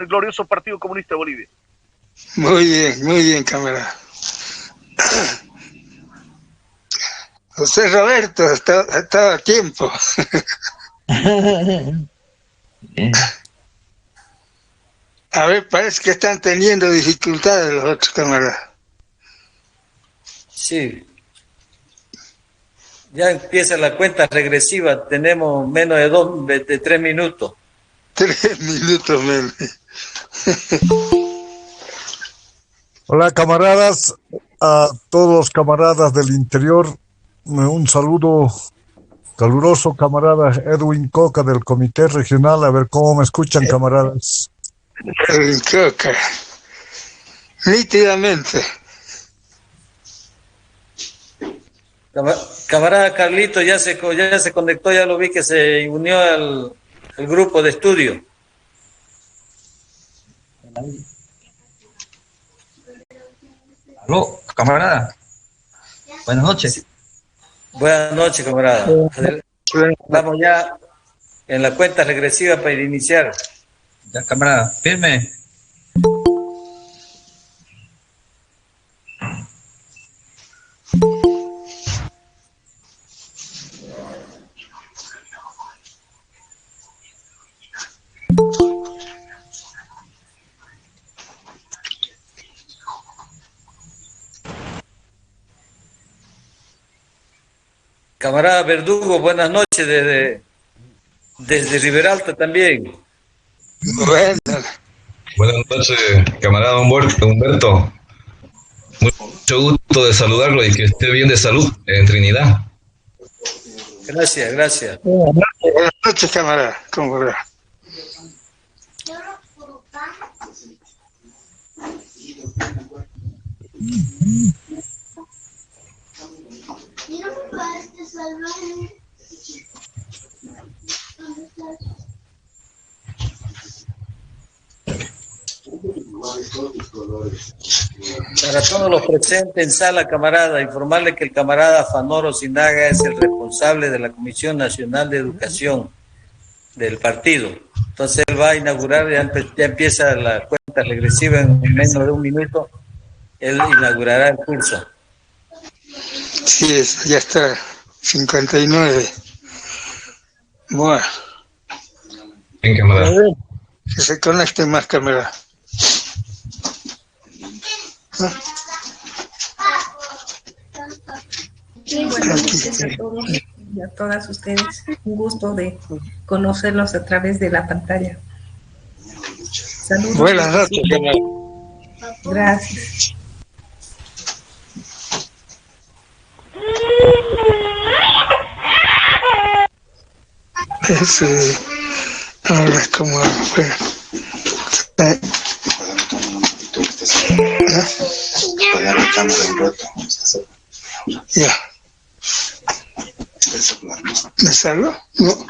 el glorioso Partido Comunista de Bolivia. Muy bien, camarada. José Roberto, estaba a tiempo. A ver, parece que están teniendo dificultades los otros camaradas. Sí. Ya empieza la cuenta regresiva. Tenemos menos de 3 minutos. 3 minutos menos. Hola, camaradas, a todos los camaradas del interior. Un saludo caluroso, camarada Edwin Coca del Comité Regional. A ver cómo me escuchan, camaradas. Edwin Coca. Nítidamente. Camarada Carlito ya se conectó, ya lo vi que se unió al grupo de estudio. Aló, camarada. Buenas noches. Sí. Buenas noches, camarada. Vamos ya en la cuenta regresiva para iniciar. Ya, camarada, firme. Camarada Verdugo, buenas noches desde Riberalta también. Buenas noches, camarada Humberto. Mucho gusto de saludarlo y que esté bien de salud en Trinidad. Gracias. Buenas noches, camarada. ¿Cómo va? Para todos los presentes en sala, camarada, informarle que el camarada Fanoro Sinaga es el responsable de la Comisión Nacional de Educación del partido. Entonces él va a inaugurar, ya empieza la cuenta regresiva en menos de 1 minuto, él inaugurará el curso. Sí, ya está, 59. Bueno. Bien, camarada. Que se conecte más, camarada. Buenas noches a todos y a todas ustedes. Un gusto de conocerlos a través de la pantalla. Saludos. Buenas noches, camarada. Gracias. Ahora como apagar la cámara un rato. Ya. ¿Me salgo? No.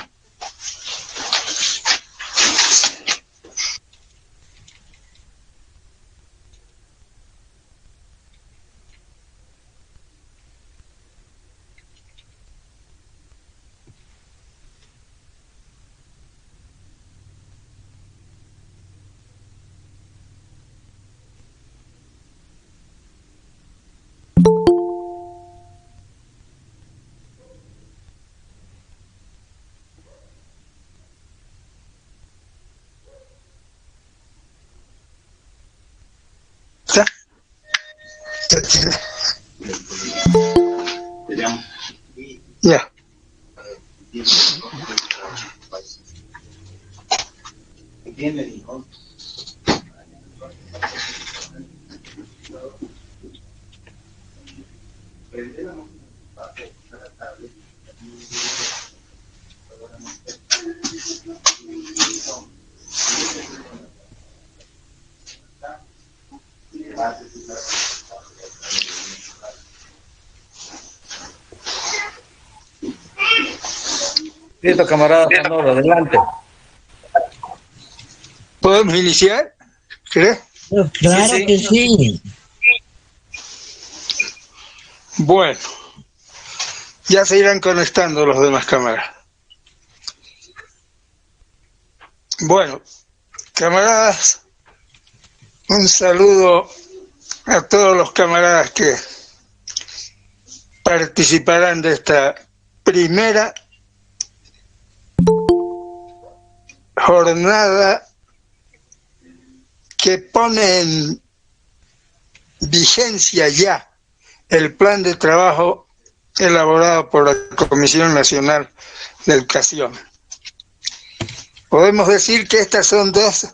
Ya. Listo, camarada Fanoro, adelante. ¿Podemos iniciar? ¿Crees? Claro que sí. Bueno, ya se irán conectando los demás cámaras. Bueno, Camaradas, un saludo a todos los camaradas que participarán de esta primera jornada que pone en vigencia ya el plan de trabajo elaborado por la Comisión Nacional de Educación. Podemos decir que estos son dos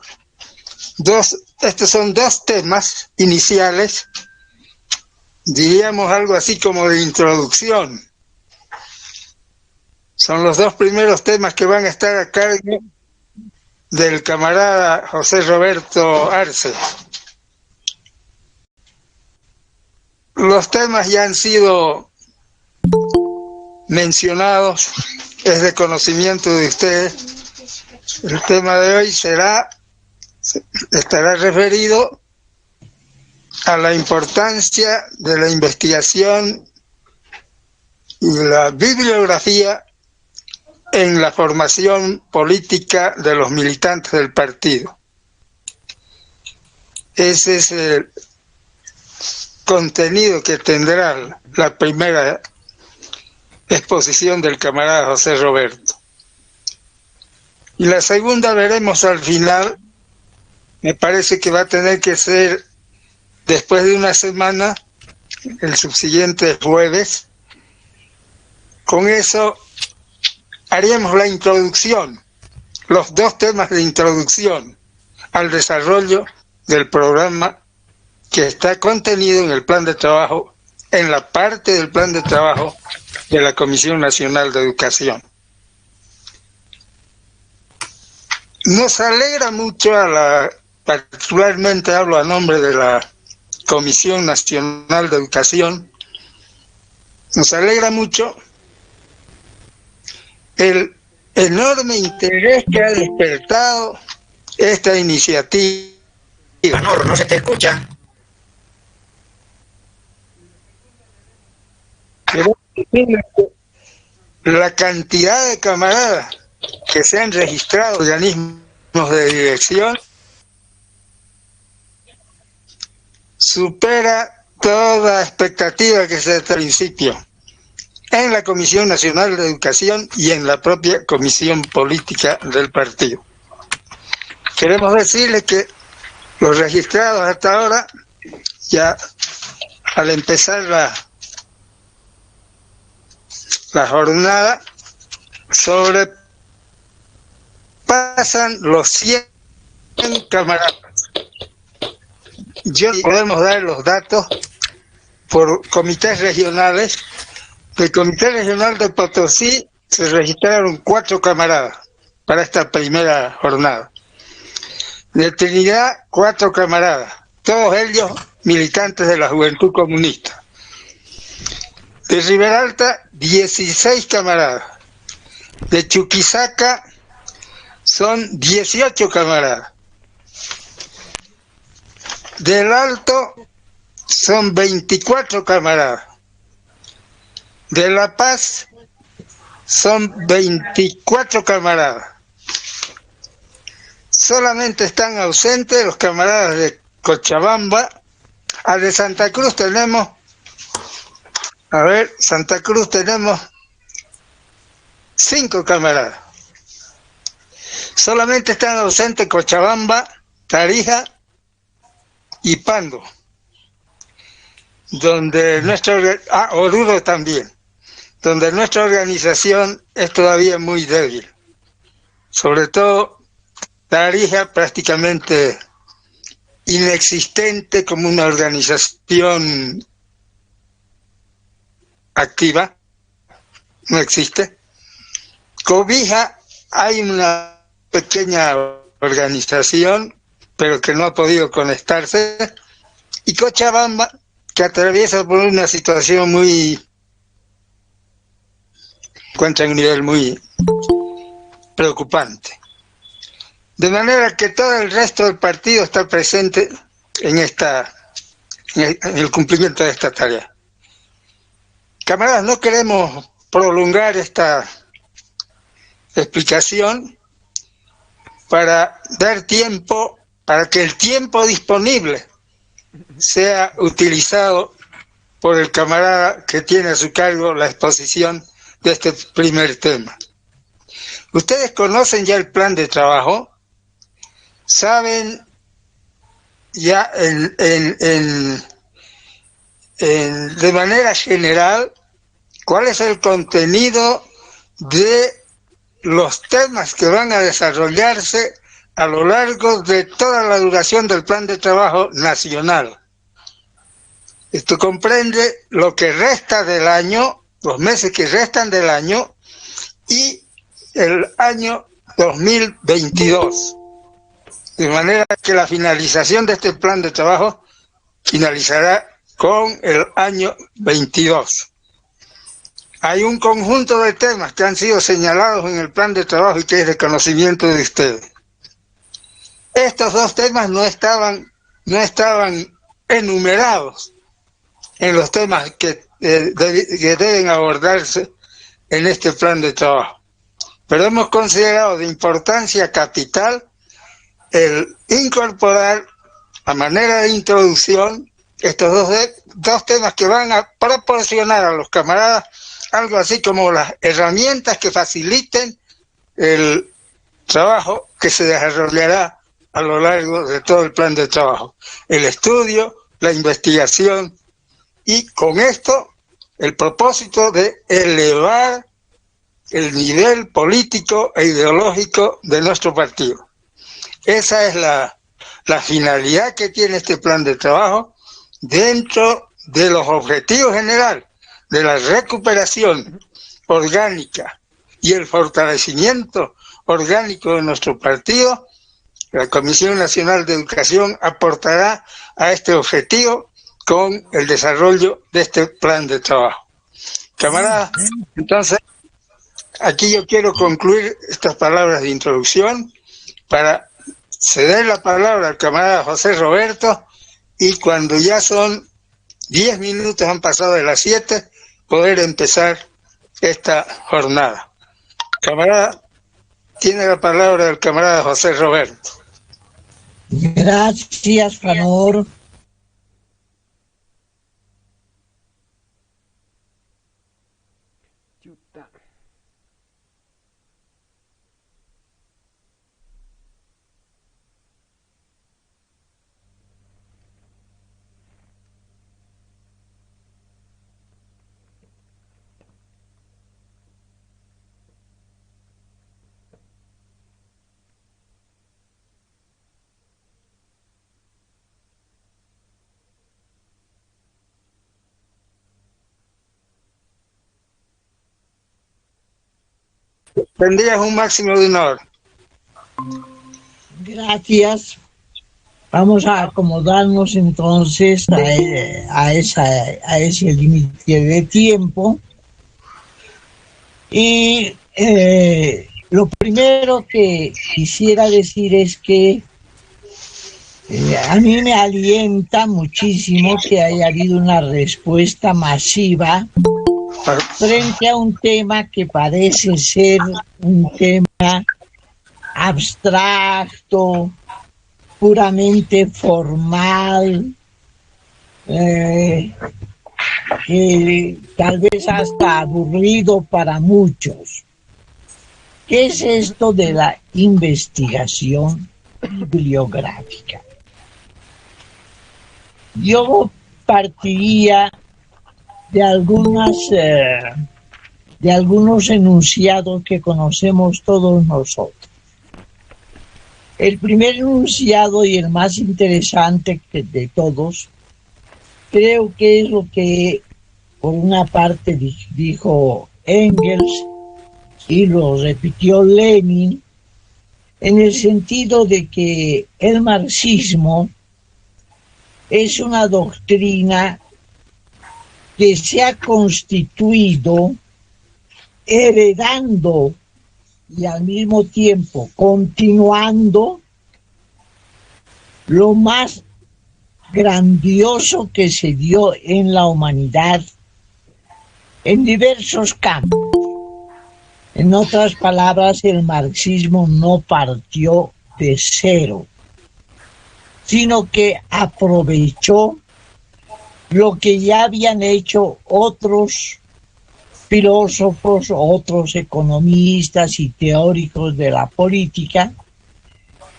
temas iniciales, diríamos algo así como de introducción. Son los dos primeros temas que van a estar a cargo del camarada José Roberto Arce. Los temas ya han sido mencionados, es de conocimiento de ustedes. El tema de hoy estará referido a la importancia de la investigación y la bibliografía en la formación política de los militantes del partido. Ese es el contenido que tendrá la primera exposición del camarada José Roberto. Y la segunda veremos al final. Me parece que va a tener que ser después de una semana, el subsiguiente jueves. Con eso haríamos la introducción, los dos temas de introducción al desarrollo del programa que está contenido en el plan de trabajo, en la parte del plan de trabajo de la Comisión Nacional de Educación. Nos alegra mucho particularmente hablo a nombre de la Comisión Nacional de Educación, nos alegra mucho el enorme interés que ha despertado esta iniciativa. Manor, no se te escucha. La cantidad de camaradas que se han registrado, organismos de dirección, supera toda expectativa que se da al principio en la Comisión Nacional de Educación y en la propia Comisión Política del partido. Queremos decirles que los registrados hasta ahora, ya al empezar la jornada, sobrepasan los 100 camaradas. Podemos dar los datos por comités regionales. Del Comité Regional de Potosí se registraron 4 camaradas para esta primera jornada. De Trinidad, 4 camaradas, todos ellos militantes de la Juventud Comunista. De Riberalta, 16 camaradas. De Chuquisaca son 18 camaradas. Del Alto son 24 camaradas. De La Paz son 24 camaradas. Solamente están ausentes los camaradas de Cochabamba. A de Santa Cruz tenemos, Santa Cruz tenemos 5 camaradas. Solamente están ausentes Cochabamba, Tarija y Pando, donde Oruro también, donde nuestra organización es todavía muy débil, sobre todo Tarija prácticamente inexistente como una organización activa, no existe. Cobija hay una pequeña organización, pero que no ha podido conectarse, y Cochabamba, que atraviesa por una situación encuentra un nivel muy preocupante. De manera que todo el resto del partido está presente en el cumplimiento de esta tarea. Camaradas, no queremos prolongar esta explicación, para dar tiempo, para que el tiempo disponible sea utilizado por el camarada que tiene a su cargo la exposición de este primer tema. Ustedes conocen ya el plan de trabajo, saben ya de manera general cuál es el contenido de los temas que van a desarrollarse a lo largo de toda la duración del plan de trabajo nacional. Esto comprende lo que resta del año, los meses que restan del año y el año 2022. De manera que la finalización de este plan de trabajo finalizará con el año 22. Hay un conjunto de temas que han sido señalados en el plan de trabajo y que es de conocimiento de ustedes. Estos dos temas no estaban enumerados en los temas que deben abordarse en este plan de trabajo. Pero hemos considerado de importancia capital el incorporar a manera de introducción estos dos temas que van a proporcionar a los camaradas algo así como las herramientas que faciliten el trabajo que se desarrollará a lo largo de todo el plan de trabajo. El estudio, la investigación y con esto el propósito de elevar el nivel político e ideológico de nuestro partido. Esa es la finalidad que tiene este plan de trabajo dentro de los objetivos generales de la recuperación orgánica y el fortalecimiento orgánico de nuestro partido. La Comisión Nacional de Educación aportará a este objetivo con el desarrollo de este plan de trabajo. Camaradas, entonces, aquí yo quiero concluir estas palabras de introducción para ceder la palabra al camarada José Roberto y cuando ya son 10 minutos, han pasado de las 7, poder empezar esta jornada. Camarada, tiene la palabra el camarada José Roberto. Gracias, Fanor. Tendrías un máximo de 1 hora. Gracias. Vamos a acomodarnos entonces a ese límite de tiempo. Y lo primero que quisiera decir es que a mí me alienta muchísimo que haya habido una respuesta masiva frente a un tema que parece ser un tema abstracto, puramente formal, que tal vez hasta aburrido para muchos. ¿Qué es esto de la investigación bibliográfica? Yo partiría de algunos enunciados que conocemos todos nosotros. El primer enunciado y el más interesante de todos, creo que es lo que por una parte dijo Engels y lo repitió Lenin, en el sentido de que el marxismo es una doctrina que se ha constituido heredando y al mismo tiempo continuando lo más grandioso que se dio en la humanidad en diversos campos. En otras palabras, el marxismo no partió de cero, sino que aprovechó lo que ya habían hecho otros filósofos, otros economistas y teóricos de la política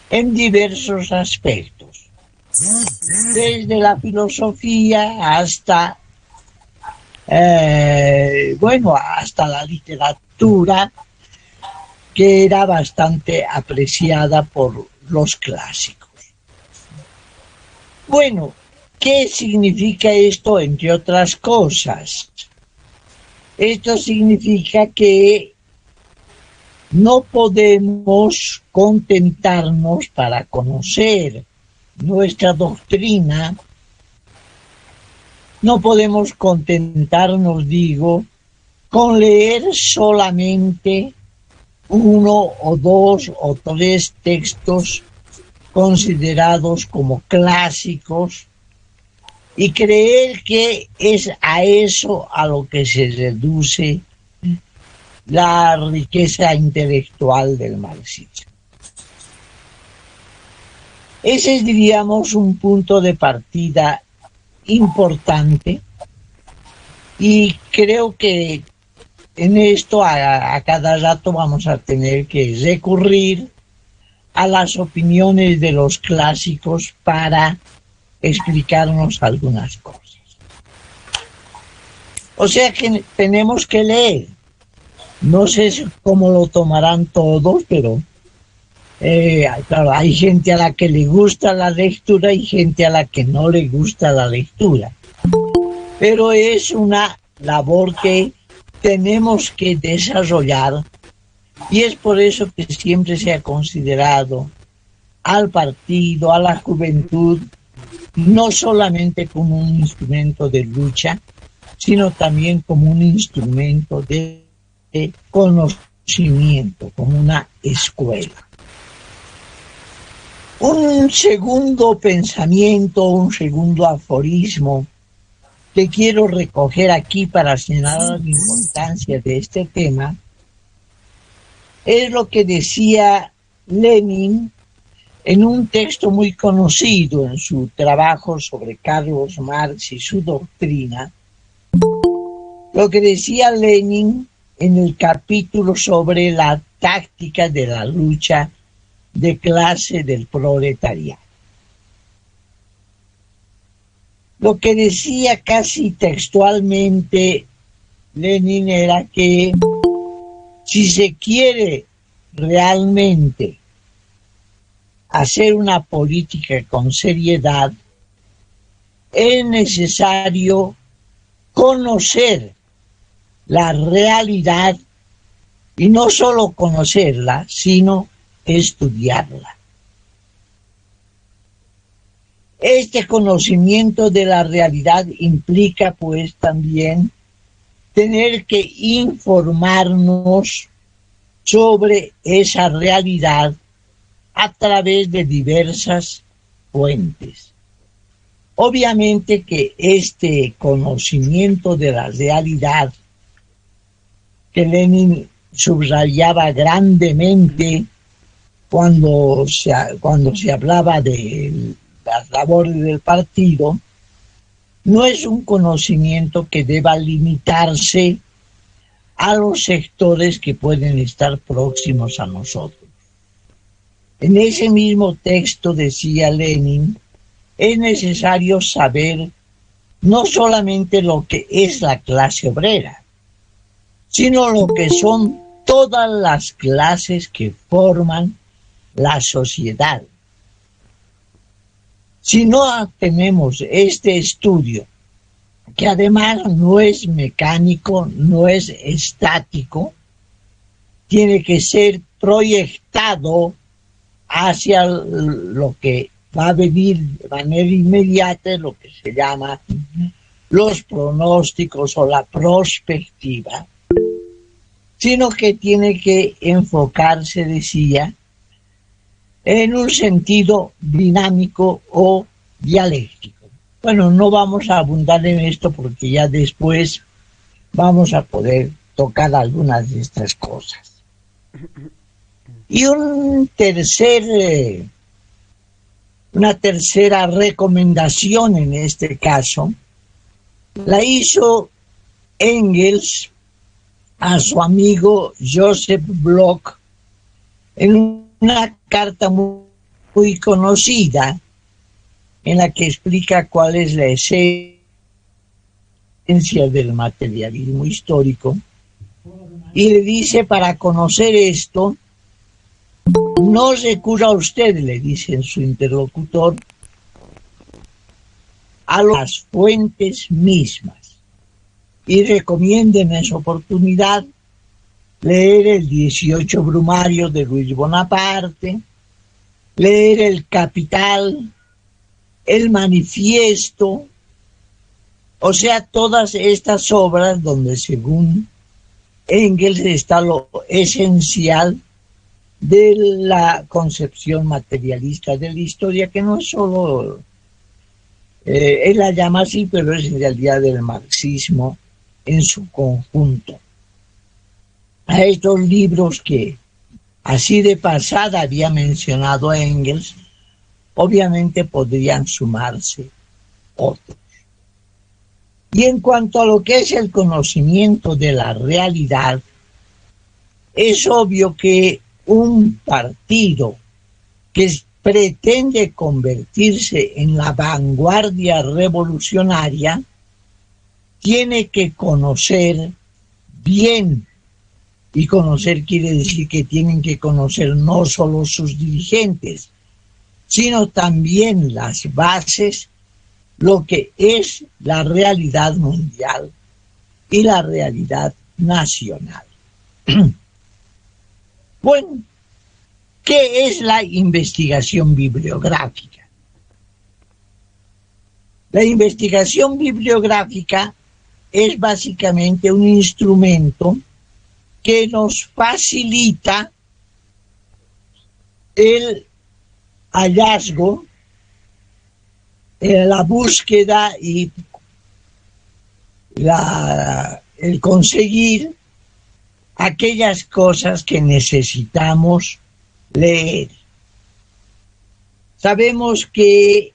en diversos aspectos, desde la filosofía hasta hasta la literatura, que era bastante apreciada por los clásicos. Bueno, ¿qué significa esto, entre otras cosas? Esto significa que no podemos contentarnos para conocer nuestra doctrina, no podemos contentarnos, digo, con leer solamente uno o dos o tres textos considerados como clásicos y creer que es a eso a lo que se reduce la riqueza intelectual del marxismo. Ese es, diríamos, un punto de partida importante, y creo que en esto a cada rato vamos a tener que recurrir a las opiniones de los clásicos para explicarnos algunas cosas. O sea que tenemos que leer. No sé cómo lo tomarán todos, pero claro, hay gente a la que le gusta la lectura y gente a la que no le gusta la lectura. Pero es una labor que tenemos que desarrollar, y es por eso que siempre se ha considerado al partido, a la juventud, no solamente como un instrumento de lucha, sino también como un instrumento de conocimiento, como una escuela. Un segundo pensamiento, un segundo aforismo que quiero recoger aquí para señalar la importancia de este tema es lo que decía Lenin en un texto muy conocido en su trabajo sobre Carlos Marx y su doctrina. Lo que decía Lenin en el capítulo sobre la táctica de la lucha de clase del proletariado. Lo que decía casi textualmente Lenin era que si se quiere realmente hacer una política con seriedad, es necesario conocer la realidad, y no solo conocerla, sino estudiarla. Este conocimiento de la realidad implica pues también tener que informarnos sobre esa realidad a través de diversas fuentes. Obviamente que este conocimiento de la realidad que Lenin subrayaba grandemente cuando se hablaba de las labores del partido, no es un conocimiento que deba limitarse a los sectores que pueden estar próximos a nosotros. En ese mismo texto decía Lenin, es necesario saber no solamente lo que es la clase obrera, sino lo que son todas las clases que forman la sociedad. Si no tenemos este estudio, que además no es mecánico, no es estático, tiene que ser proyectado hacia lo que va a venir de manera inmediata, lo que se llama los pronósticos o la prospectiva, sino que tiene que enfocarse, decía, en un sentido dinámico o dialéctico. Bueno, no vamos a abundar en esto porque ya después vamos a poder tocar algunas de estas cosas. Y una tercera recomendación en este caso la hizo Engels a su amigo Joseph Bloch en una carta muy conocida en la que explica cuál es la esencia del materialismo histórico, y le dice: para conocer esto, no recurra a usted, le dice su interlocutor, a las fuentes mismas, y recomienda en esa oportunidad leer el 18 Brumario de Luis Bonaparte, leer el Capital, el Manifiesto, o sea, todas estas obras donde, según Engels, está lo esencial de la concepción materialista de la historia, que no es solo, él la llama así, pero es en realidad del marxismo en su conjunto. A estos libros que así de pasada había mencionado Engels, obviamente podrían sumarse otros. Y en cuanto a lo que es el conocimiento de la realidad, es obvio que un partido que pretende convertirse en la vanguardia revolucionaria tiene que conocer bien, y conocer quiere decir que tienen que conocer no solo sus dirigentes, sino también las bases, lo que es la realidad mundial y la realidad nacional. Bueno, ¿qué es la investigación bibliográfica? La investigación bibliográfica es básicamente un instrumento que nos facilita el hallazgo, la búsqueda y el conseguir aquellas cosas que necesitamos leer. Sabemos que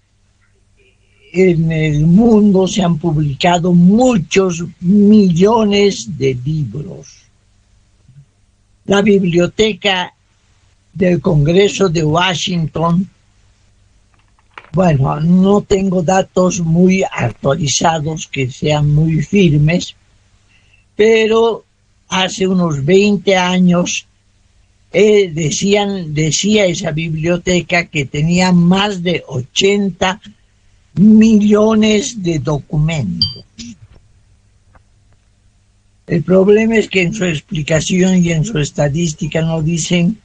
en el mundo se han publicado muchos millones de libros. La biblioteca del Congreso de Washington, bueno, no tengo datos muy actualizados que sean muy firmes, pero hace unos 20 años decía esa biblioteca que tenía más de 80 millones de documentos. El problema es que en su explicación y en su estadística no dicen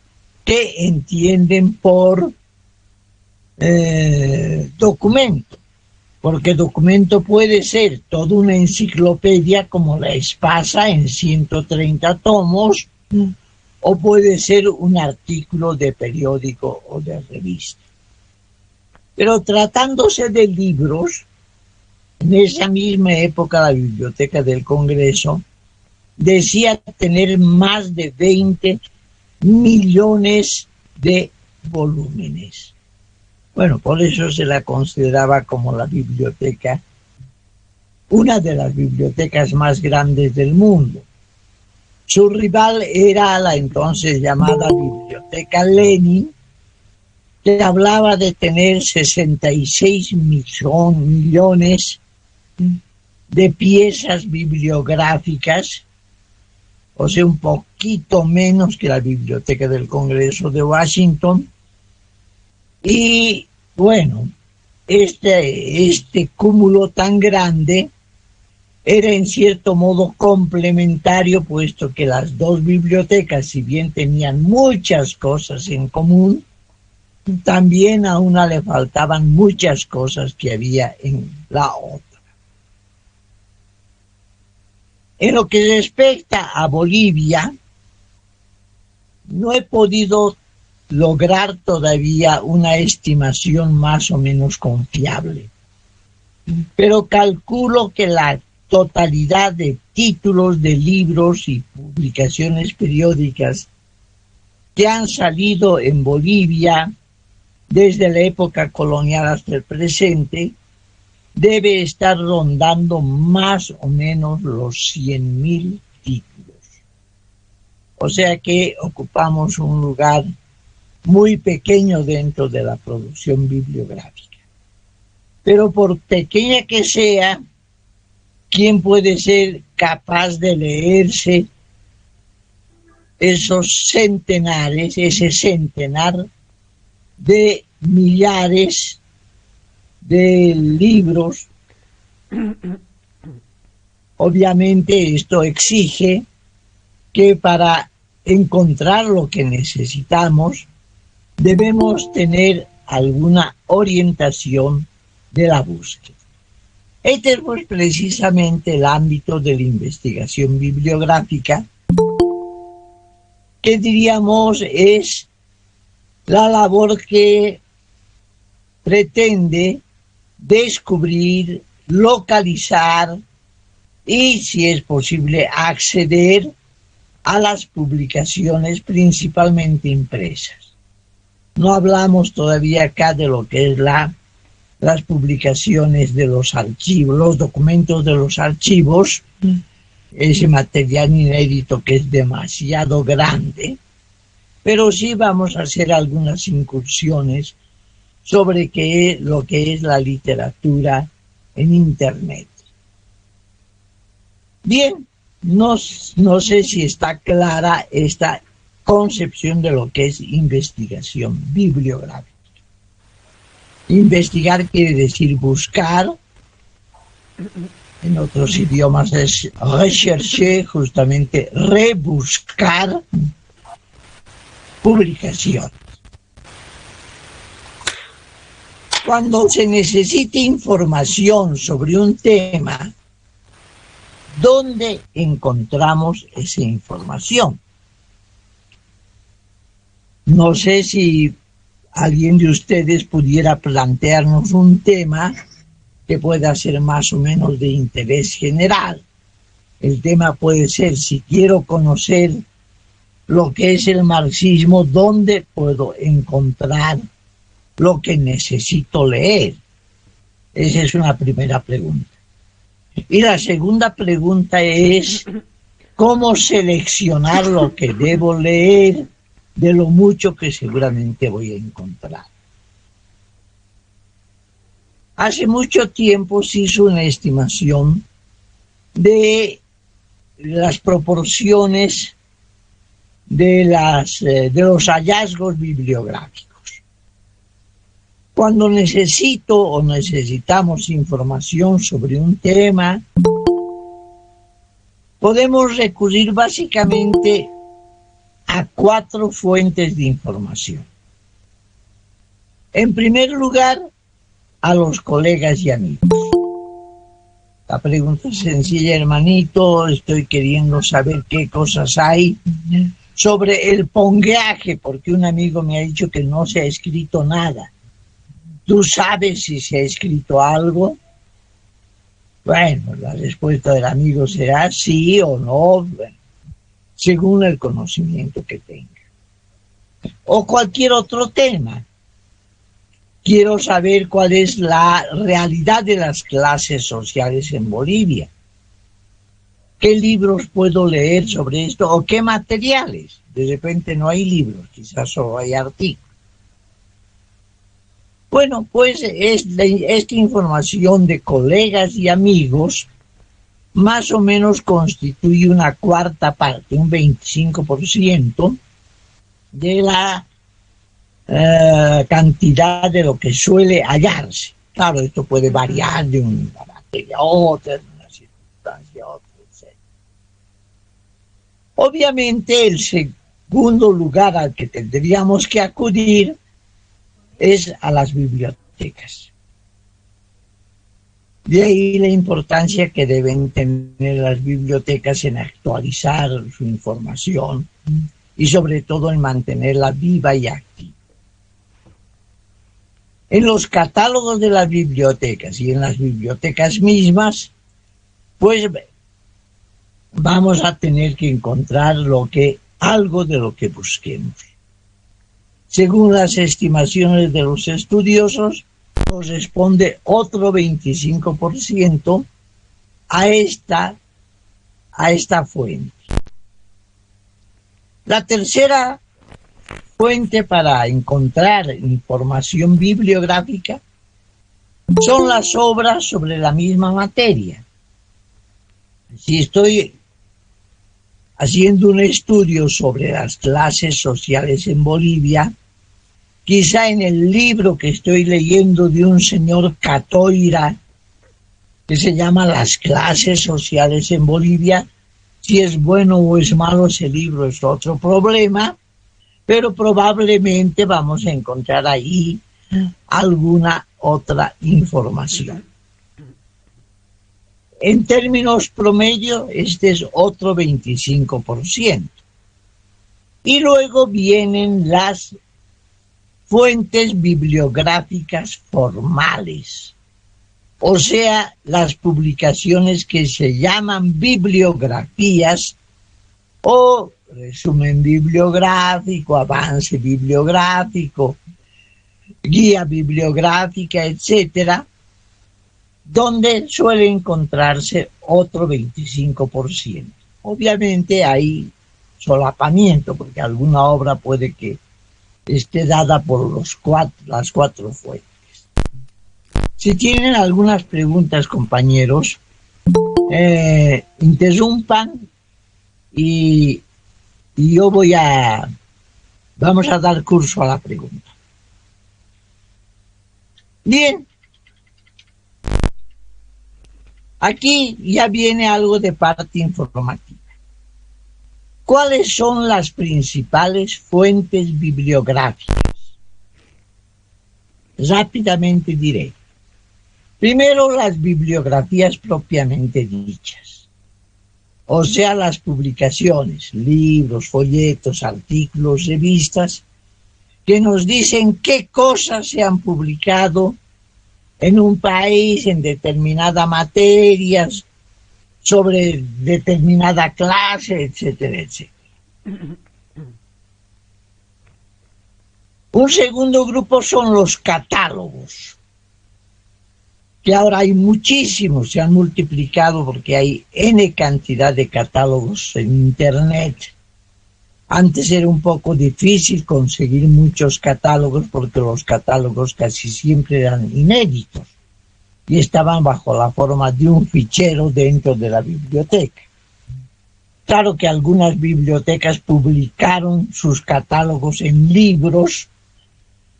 qué entienden por documento, porque documento puede ser toda una enciclopedia como la Espasa en 130 tomos, o puede ser un artículo de periódico o de revista. Pero tratándose de libros, en esa misma época la Biblioteca del Congreso decía tener más de 20 millones de volúmenes. Bueno, por eso se la consideraba como la biblioteca, una de las bibliotecas más grandes del mundo. Su rival era la entonces llamada Biblioteca Lenin, que hablaba de tener 66 millones de piezas bibliográficas, o sea, un poquito menos que la Biblioteca del Congreso de Washington. Y bueno, este cúmulo tan grande era en cierto modo complementario, puesto que las dos bibliotecas, si bien tenían muchas cosas en común, también a una le faltaban muchas cosas que había en la otra. En lo que respecta a Bolivia, no he podido lograr todavía una estimación más o menos confiable, pero calculo que la totalidad de títulos de libros y publicaciones periódicas que han salido en Bolivia desde la época colonial hasta el presente, debe estar rondando más o menos los 100.000 títulos. O sea que ocupamos un lugar muy pequeño dentro de la producción bibliográfica. Pero por pequeña que sea, ¿quién puede ser capaz de leerse esos centenares, ese centenar de millares de libros? Obviamente esto exige que para encontrar lo que necesitamos debemos tener alguna orientación de la búsqueda. Este es pues precisamente el ámbito de la investigación bibliográfica, que diríamos es la labor que pretende descubrir, localizar y, si es posible, acceder a las publicaciones principalmente impresas. No hablamos todavía acá de lo que es las publicaciones de los archivos, los documentos de los archivos, ese material inédito que es demasiado grande, pero sí vamos a hacer algunas incursiones sobre lo que es la literatura en Internet. Bien, no sé si está clara esta concepción de lo que es investigación bibliográfica. Investigar quiere decir buscar, en otros idiomas es rechercher, justamente rebuscar publicaciones. Cuando se necesite información sobre un tema, ¿dónde encontramos esa información? No sé si alguien de ustedes pudiera plantearnos un tema que pueda ser más o menos de interés general. El tema puede ser, si quiero conocer lo que es el marxismo, ¿dónde puedo encontrar lo que necesito leer? Esa es una primera pregunta. Y la segunda pregunta es, ¿cómo seleccionar lo que debo leer de lo mucho que seguramente voy a encontrar? Hace mucho tiempo se hizo una estimación de las proporciones de los hallazgos bibliográficos. Cuando necesito o necesitamos información sobre un tema, podemos recurrir básicamente a 4 fuentes de información. En primer lugar, a los colegas y amigos. La pregunta es sencilla, hermanito, estoy queriendo saber qué cosas hay sobre el pongueaje, porque un amigo me ha dicho que no se ha escrito nada. ¿Tú sabes si se ha escrito algo? Bueno, la respuesta del amigo será sí o no, según el conocimiento que tenga. O cualquier otro tema. Quiero saber cuál es la realidad de las clases sociales en Bolivia. ¿Qué libros puedo leer sobre esto? ¿O qué materiales? De repente no hay libros, quizás solo hay artículos. Bueno, pues esta información de colegas y amigos más o menos constituye una cuarta parte, un 25% de la cantidad de lo que suele hallarse. Claro, esto puede variar de una materia a otra, de una circunstancia a otra, etc. Obviamente, el segundo lugar al que tendríamos que acudir es a las bibliotecas. De ahí la importancia que deben tener las bibliotecas en actualizar su información y sobre todo en mantenerla viva y activa. En los catálogos de las bibliotecas y en las bibliotecas mismas, pues vamos a tener que encontrar algo de lo que busquemos. según las estimaciones de los estudiosos, corresponde otro 25% a esta fuente. La tercera fuente para encontrar información bibliográfica son las obras sobre la misma materia. Si estoy haciendo un estudio sobre las clases sociales en Bolivia, quizá en el libro que estoy leyendo de un señor Catoira, que se llama Las clases sociales en Bolivia, si es bueno o es malo ese libro es otro problema, pero probablemente vamos a encontrar ahí alguna otra información. En términos promedio, este es otro 25%. Y luego vienen las fuentes bibliográficas formales, o sea, las publicaciones que se llaman bibliografías o resumen bibliográfico, avance bibliográfico, guía bibliográfica, etcétera, donde suele encontrarse otro 25%. Obviamente hay solapamiento, porque alguna obra puede que esté dada por las cuatro fuentes. Si tienen algunas preguntas, compañeros, interrumpan y yo vamos a dar curso a la pregunta. Bien. Aquí ya viene algo de parte informativa. ¿Cuáles son las principales fuentes bibliográficas? Rápidamente diré. Primero, las bibliografías propiamente dichas, o sea, las publicaciones, libros, folletos, artículos, revistas, que nos dicen qué cosas se han publicado en un país, en determinada materia, sobre determinada clase, etcétera, etcétera. Un segundo grupo son los catálogos, que ahora hay muchísimos, se han multiplicado porque hay N cantidad de catálogos en Internet. Antes era un poco difícil conseguir muchos catálogos porque los catálogos casi siempre eran inéditos y estaban bajo la forma de un fichero dentro de la biblioteca. Claro que algunas bibliotecas publicaron sus catálogos en libros,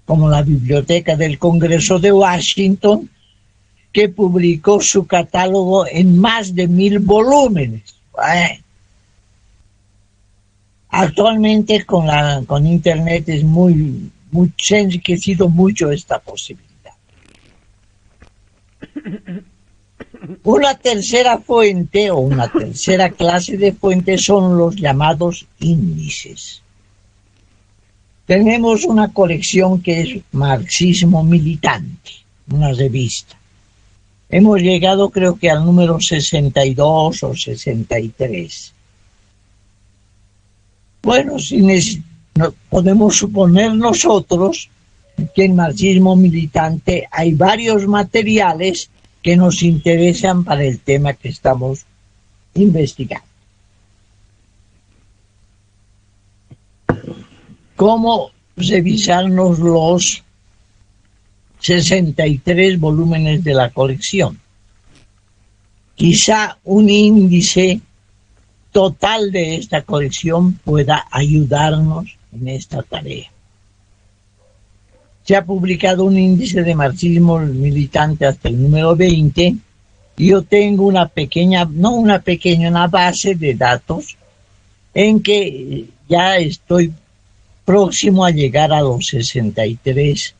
como la Biblioteca del Congreso de Washington, que publicó su catálogo en más de 1000 volúmenes. Actualmente con Internet es se ha enriquecido mucho esta posibilidad. Una tercera fuente o una tercera clase de fuentes son los llamados índices. Tenemos una colección que es Marxismo Militante, una revista. Hemos llegado creo que al número 62 o 63. Bueno, podemos suponer nosotros que en Marxismo Militante hay varios materiales que nos interesan para el tema que estamos investigando. ¿Cómo revisarnos los 63 volúmenes de la colección? Quizá un índice total de esta colección pueda ayudarnos en esta tarea. Se ha publicado un índice de marxismo militante hasta el número 20 y yo tengo una base de datos en que ya estoy próximo a llegar a los 63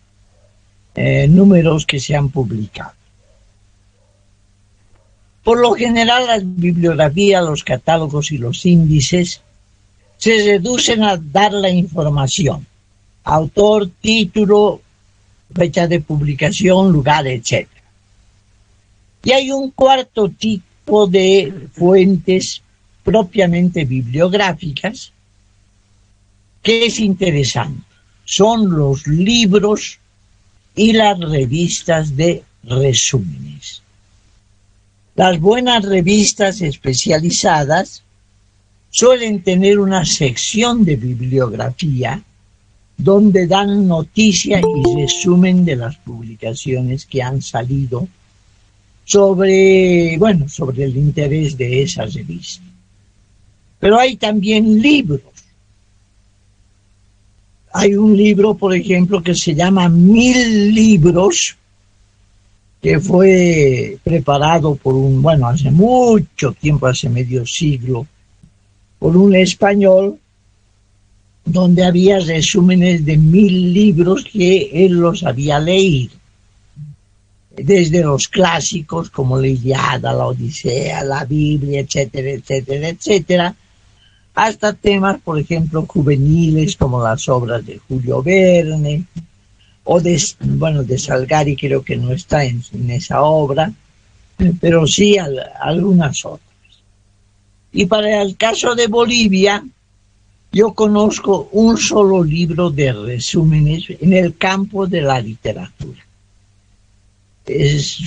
números que se han publicado. Por lo general, las bibliografías, los catálogos y los índices se reducen a dar la información: autor, título, fecha de publicación, lugar, etc. Y hay un cuarto tipo de fuentes propiamente bibliográficas que es interesante. son los libros y las revistas de resúmenes. Las buenas revistas especializadas suelen tener una sección de bibliografía donde dan noticia y resumen de las publicaciones que han salido sobre el interés de esa revista. Pero hay también libros. Hay un libro, por ejemplo, que se llama 1000 libros, que fue preparado por hace mucho tiempo, hace medio siglo, por un español, donde había resúmenes de 1000 libros que él los había leído. Desde los clásicos como la Ilíada, la Odisea, la Biblia, etcétera, etcétera, etcétera, hasta temas, por ejemplo, juveniles como las obras de Julio Verne, o de Salgari, creo que no está en esa obra, pero sí algunas otras. Y para el caso de Bolivia, yo conozco un solo libro de resúmenes en el campo de la literatura.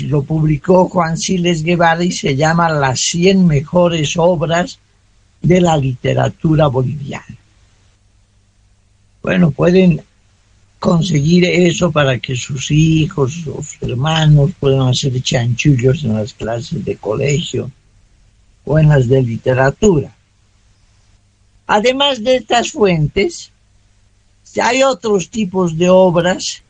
Lo publicó Juan Siles Guevara y se llama Las 100 mejores obras de la literatura boliviana. Bueno, pueden conseguir eso para que sus hijos, sus hermanos puedan hacer chanchullos en las clases de colegio o en las de literatura. Además de estas fuentes, hay otros tipos de obras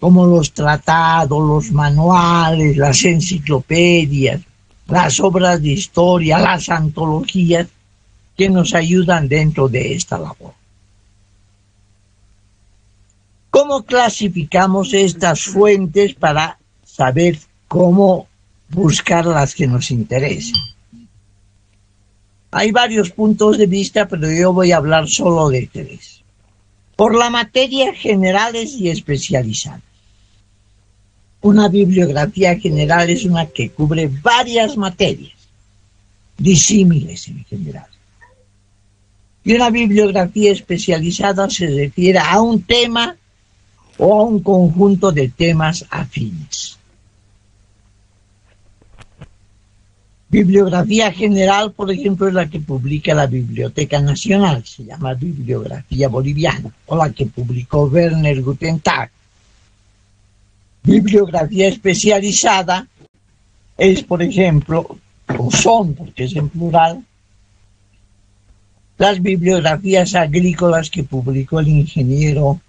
como los tratados, los manuales, las enciclopedias, las obras de historia, las antologías que nos ayudan dentro de esta labor. ¿Cómo clasificamos estas fuentes para saber cómo buscar las que nos interesan? Hay varios puntos de vista, pero yo voy a hablar solo de 3. Por la materia, generales y especializadas. Una bibliografía general es una que cubre varias materias, disímiles en general. Y una bibliografía especializada se refiere a un tema o a un conjunto de temas afines. Bibliografía general, por ejemplo, es la que publica la Biblioteca Nacional, se llama Bibliografía Boliviana, o la que publicó Werner Gutentag. Bibliografía especializada es, por ejemplo, o son, porque es en plural, las bibliografías agrícolas que publicó el ingeniero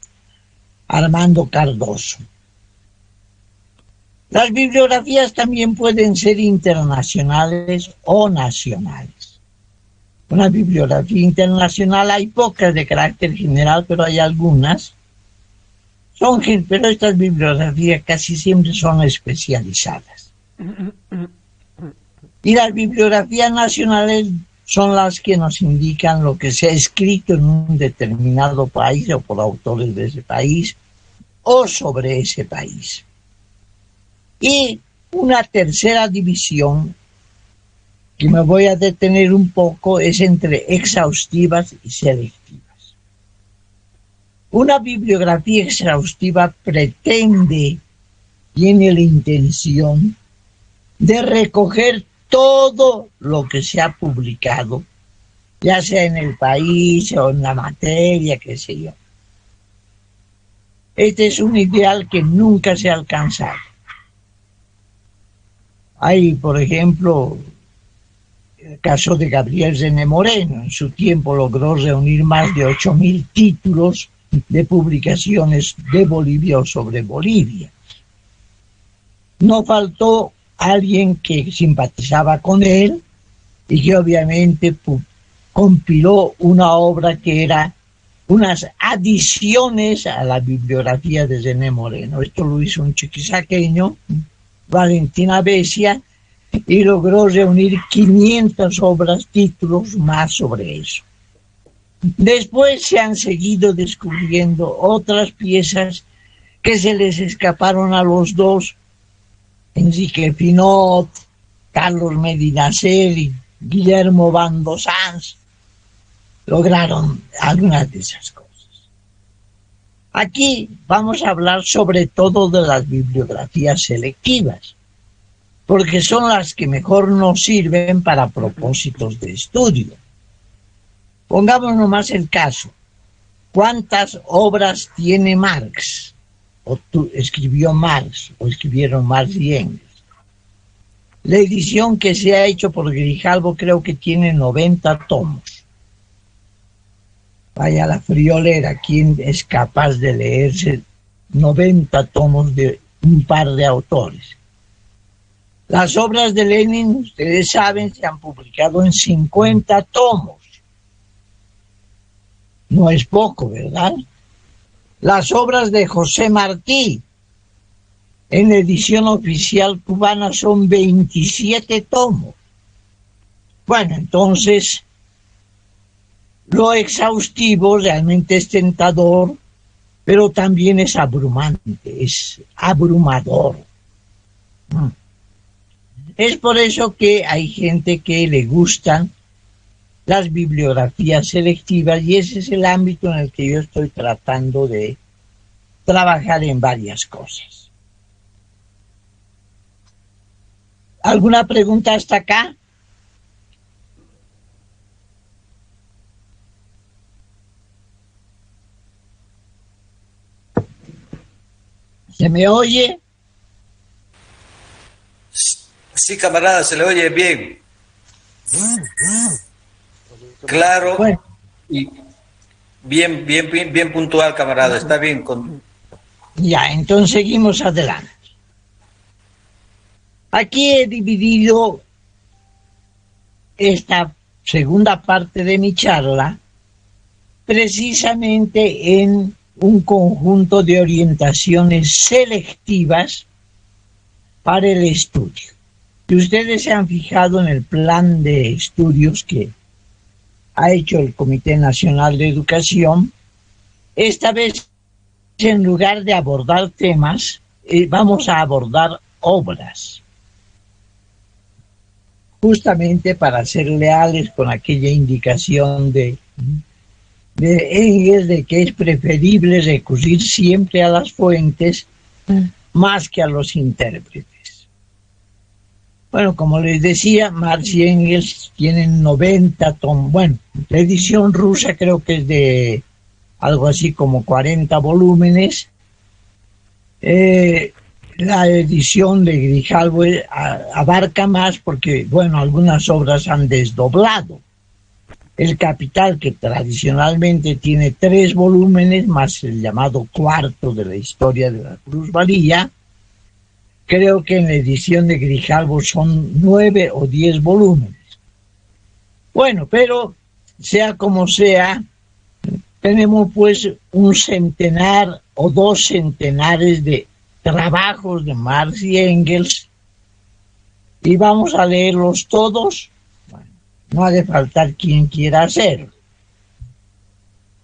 Armando Cardoso. Las bibliografías también pueden ser internacionales o nacionales. Una bibliografía internacional, hay pocas de carácter general, pero hay algunas. Pero estas bibliografías casi siempre son especializadas. Y las bibliografías nacionales son las que nos indican lo que se ha escrito en un determinado país o por autores de ese país o sobre ese país. Y una tercera división que me voy a detener un poco es entre exhaustivas y selectivas. Una bibliografía exhaustiva tiene la intención de recoger todo lo que se ha publicado, ya sea en el país o en la materia, qué sé yo. Este es un ideal que nunca se ha alcanzado. Hay, por ejemplo, el caso de Gabriel René Moreno. En su tiempo logró reunir más de 8.000 títulos de publicaciones de Bolivia o sobre Bolivia. No faltó alguien que simpatizaba con él y que obviamente compiló una obra que era unas adiciones a la bibliografía de René Moreno. Esto lo hizo un chiquisaqueño, Valentina Besia, y logró reunir 500 obras, títulos más sobre eso. Después se han seguido descubriendo otras piezas que se les escaparon a los dos, Enrique Finot, Carlos Medinaceli, Guillermo Bando Sanz, lograron algunas de esas cosas. Aquí vamos a hablar sobre todo de las bibliografías selectivas, porque son las que mejor nos sirven para propósitos de estudio. Pongamos nomás el caso. ¿Cuántas obras tiene Marx? Escribió Marx, o escribieron Marx y Engels. La edición que se ha hecho por Grijalvo creo que tiene 90 tomos. Vaya la friolera, ¿quién es capaz de leerse 90 tomos de un par de autores? Las obras de Lenin, ustedes saben, se han publicado en 50 tomos. No es poco, ¿verdad? Las obras de José Martí, en edición oficial cubana, son 27 tomos. Bueno, entonces, lo exhaustivo realmente es tentador, pero también es abrumante, es abrumador. Es por eso que hay gente que le gustan las bibliografías selectivas y ese es el ámbito en el que yo estoy tratando de trabajar en varias cosas. ¿Alguna pregunta hasta acá? ¿Se me oye? Sí, camarada, se le oye bien. Claro, bueno, y bien puntual, camarada, está bien. Ya, entonces seguimos adelante. Aquí he dividido esta segunda parte de mi charla precisamente en un conjunto de orientaciones selectivas para el estudio. Si ustedes se han fijado en el plan de estudios que ha hecho el Comité Nacional de Educación, esta vez en lugar de abordar temas, vamos a abordar obras, justamente para ser leales con aquella indicación de Engels de que es preferible recurrir siempre a las fuentes más que a los intérpretes. Bueno, como les decía, Marx y Engels tienen 90 tomos. Bueno, la edición rusa creo que es de algo así como 40 volúmenes. La edición de Grijalvo abarca más porque, bueno, algunas obras han desdoblado. El Capital, que tradicionalmente tiene 3 volúmenes, más el llamado cuarto de la historia de la plusvalía, creo que en la edición de Grijalvo son 9 o 10 volúmenes. Bueno, pero sea como sea, tenemos pues un centenar o 2 centenares de trabajos de Marx y Engels y vamos a leerlos todos. Bueno, no ha de faltar quien quiera hacerlo.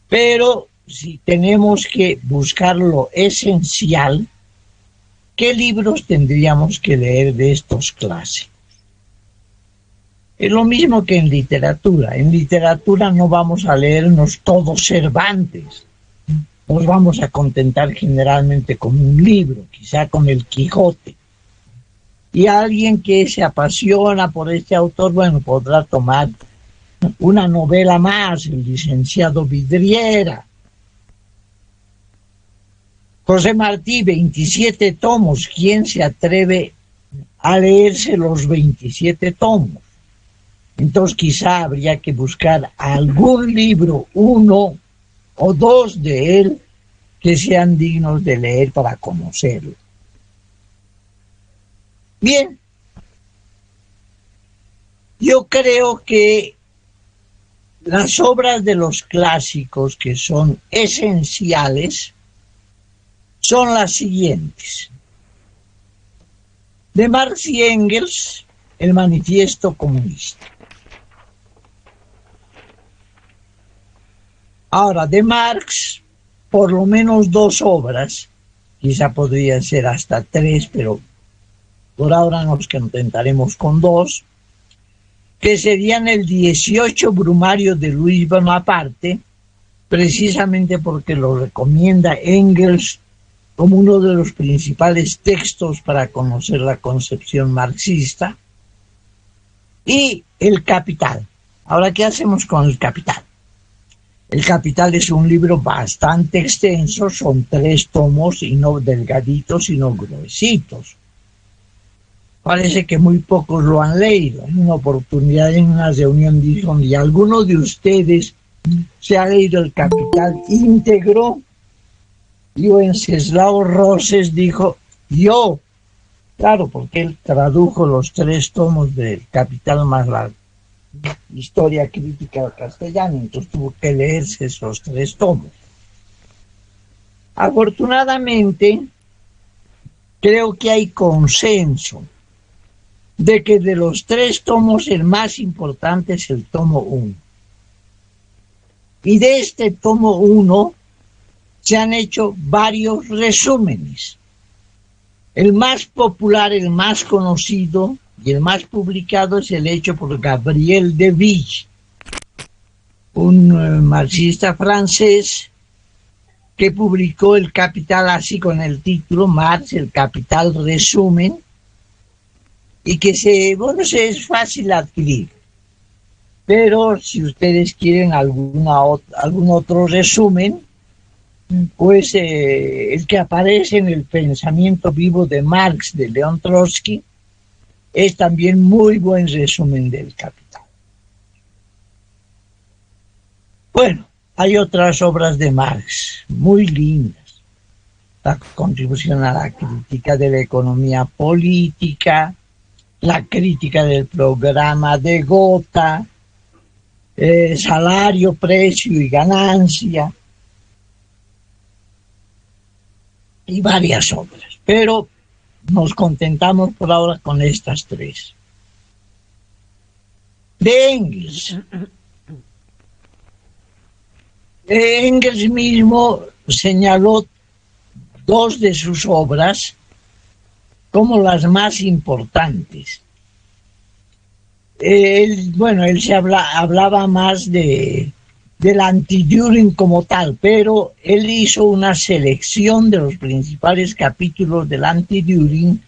Pero si tenemos que buscar lo esencial, ¿qué libros tendríamos que leer de estos clásicos? Es lo mismo que en literatura. En literatura no vamos a leernos todos Cervantes. Nos vamos a contentar generalmente con un libro, quizá con el Quijote. Y alguien que se apasiona por este autor, bueno, podrá tomar una novela más, el licenciado Vidriera. José Martí, 27 tomos. ¿Quién se atreve a leerse los 27 tomos? Entonces quizá habría que buscar algún libro, 1 o 2 de él, que sean dignos de leer para conocerlo. Bien, yo creo que las obras de los clásicos que son esenciales son las siguientes. De Marx y Engels, el Manifiesto Comunista. Ahora, de Marx, por lo menos 2 obras, quizá podrían ser hasta 3, pero por ahora nos contentaremos con 2, que serían el 18 Brumario de Luis Bonaparte precisamente porque lo recomienda Engels como uno de los principales textos para conocer la concepción marxista, y El Capital. Ahora, ¿qué hacemos con El Capital? El Capital es un libro bastante extenso, son 3 tomos, y no delgaditos, sino gruesitos. Parece que muy pocos lo han leído. En una oportunidad, en una reunión, dijo: ¿y alguno de ustedes se ha leído El Capital íntegro? Y Wenceslao Roses dijo: yo. Claro, porque él tradujo los 3 tomos del Capital más la historia crítica al castellano, entonces tuvo que leerse esos 3 tomos. Afortunadamente, creo que hay consenso de que de los 3 tomos el más importante es el tomo 1. Y de este tomo 1 se han hecho varios resúmenes. El más popular, el más conocido y el más publicado es el hecho por Gabriel de Ville, un marxista francés que publicó El Capital así con el título Marx, El Capital resumen, y que es fácil adquirir. Pero si ustedes quieren algún otro resumen, pues el que aparece en El pensamiento vivo de Marx, de León Trotsky, es también muy buen resumen del Capital. Bueno, hay otras obras de Marx muy lindas. La contribución a la crítica de la economía política, la crítica del programa de Gotha, salario, precio y ganancia, y varias obras, pero nos contentamos por ahora con estas 3. De Engels. Engels mismo señaló 2 de sus obras como las más importantes. Él hablaba más del anti-Dühring como tal, pero él hizo una selección de los principales capítulos del anti-Dühring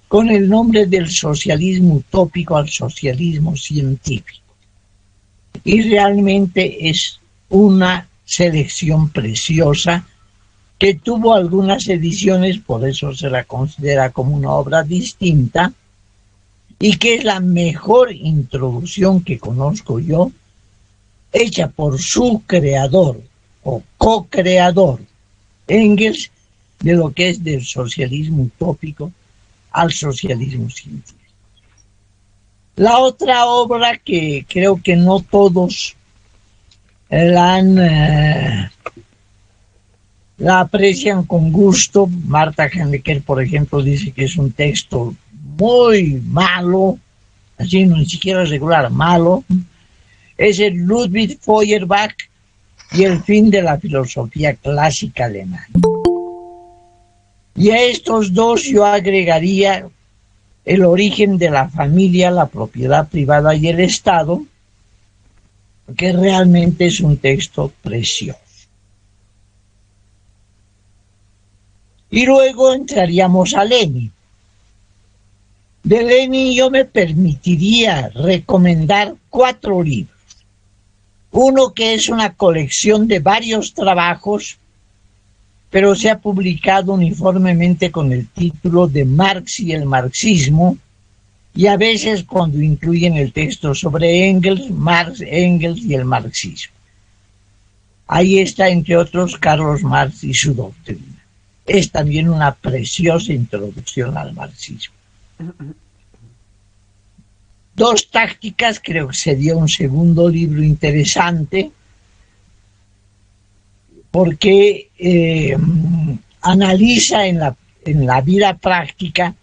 con el nombre del socialismo utópico al socialismo científico. Y realmente es una selección preciosa que tuvo algunas ediciones, por eso se la considera como una obra distinta, y que es la mejor introducción que conozco yo, hecha por su creador o co-creador, Engels, de lo que es del socialismo utópico al socialismo científico. La otra obra que creo que no todos la aprecian con gusto, Marta Hanecker, por ejemplo, dice que es un texto muy malo, así ni siquiera regular, malo, es el Ludwig Feuerbach y el fin de la filosofía clásica alemana. Y a estos 2 yo agregaría El origen de la familia, la propiedad privada y el Estado, que realmente es un texto precioso. Y luego entraríamos a Lenin. De Lenin yo me permitiría recomendar 4 libros. Uno que es una colección de varios trabajos, pero se ha publicado uniformemente con el título de Marx y el marxismo, y a veces cuando incluyen el texto sobre Engels, Marx, Engels y el marxismo. Ahí está, entre otros, Carlos Marx y su doctrina. Es también una preciosa introducción al marxismo. 2 tácticas, creo que sería un segundo libro interesante, porque analiza en la vida práctica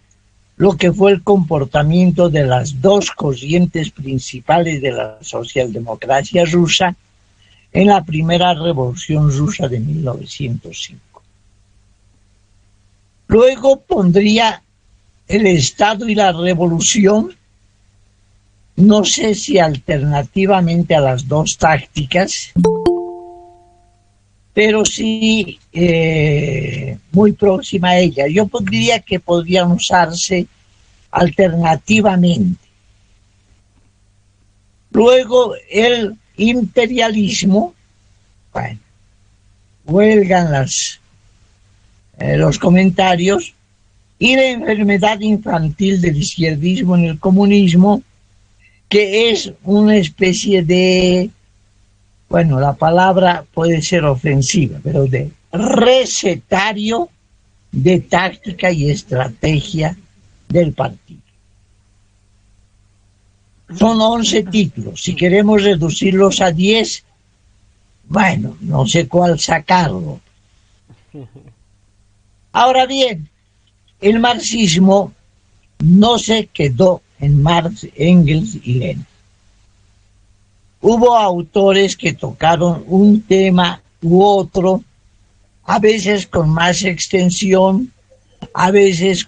lo que fue el comportamiento de las 2 corrientes principales de la socialdemocracia rusa en la primera revolución rusa de 1905. Luego pondría El Estado y la Revolución, no sé si alternativamente a las 2 tácticas, pero sí muy próxima a ella. Yo diría que podrían usarse alternativamente. Luego el imperialismo, bueno, huelgan los comentarios, y la enfermedad infantil del izquierdismo en el comunismo, que es una especie de, bueno, la palabra puede ser ofensiva, pero de recetario de táctica y estrategia del partido. Son 11 títulos. Si queremos reducirlos a 10, bueno, no sé cuál sacarlo. Ahora bien, el marxismo no se quedó en Marx, Engels y Lenin. Hubo autores que tocaron un tema u otro, a veces con más extensión, a veces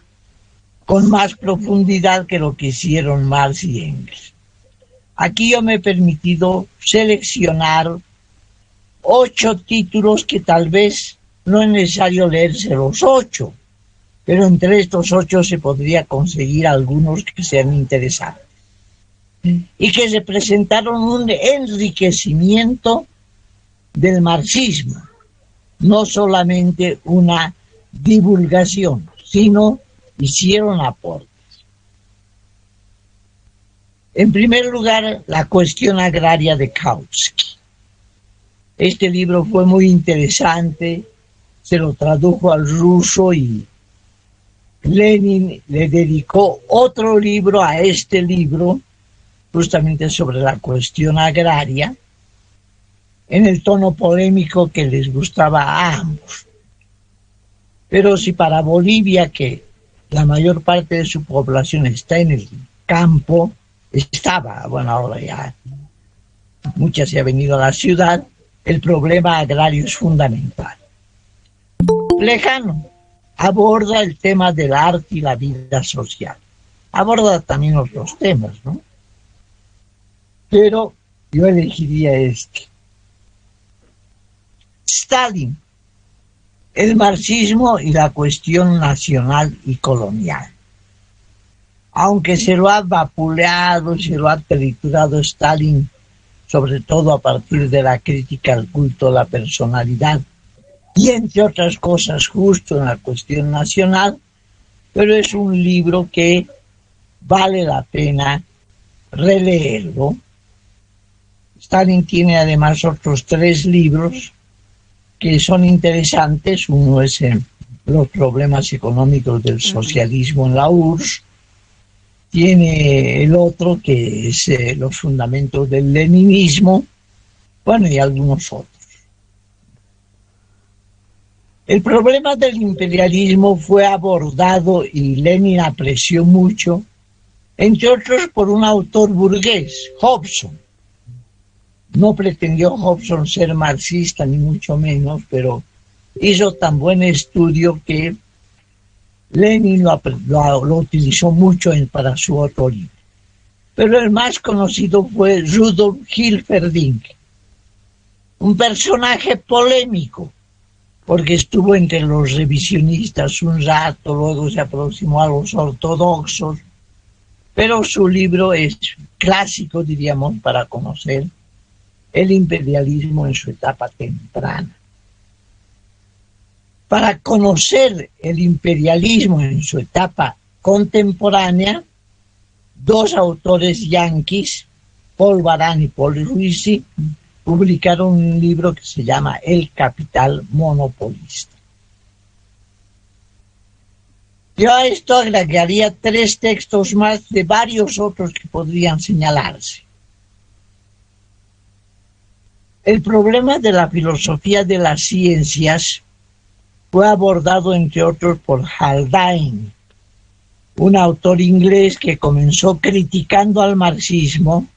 con más profundidad que lo que hicieron Marx y Engels. Aquí yo me he permitido seleccionar 8 títulos que tal vez no es necesario leerse los 8, pero entre estos 8 se podría conseguir algunos que sean interesantes y que representaron un enriquecimiento del marxismo, no solamente una divulgación, sino hicieron aportes. En primer lugar, la cuestión agraria de Kautsky. Este libro fue muy interesante, se lo tradujo al ruso y Lenin le dedicó otro libro a este libro, justamente sobre la cuestión agraria, en el tono polémico que les gustaba a ambos. Pero si para Bolivia, que la mayor parte de su población está en el campo, bueno, ahora ya muchas se ha venido a la ciudad, el problema agrario es fundamental. Plejano aborda el tema del arte y la vida social. Aborda también otros temas, ¿no? Pero yo elegiría este. Stalin, el marxismo y la cuestión nacional y colonial. Aunque se lo ha vapuleado, se lo ha triturado Stalin, sobre todo a partir de la crítica al culto a la personalidad, y entre otras cosas justo en la cuestión nacional, pero es un libro que vale la pena releerlo. Stalin tiene además otros 3 libros que son interesantes. Uno es Los problemas económicos del socialismo en la URSS. Tiene el otro que es Los fundamentos del leninismo, bueno, y algunos otros. El problema del imperialismo fue abordado y Lenin apreció mucho, entre otros por un autor burgués, Hobson. No pretendió Hobson ser marxista, ni mucho menos, pero hizo tan buen estudio que Lenin lo utilizó mucho para su otro libro. Pero el más conocido fue Rudolf Hilferding, un personaje polémico, porque estuvo entre los revisionistas un rato, luego se aproximó a los ortodoxos, pero su libro es clásico, diríamos, para conocer el imperialismo en su etapa temprana. Para conocer el imperialismo en su etapa contemporánea, 2 autores yanquis, Paul Baran y Paul Ruisi, publicaron un libro que se llama El capital monopolista. Yo a esto agregaría 3 textos más de varios otros que podrían señalarse. El problema de la filosofía de las ciencias fue abordado, entre otros, por Haldane, un autor inglés que comenzó criticando al marxismo,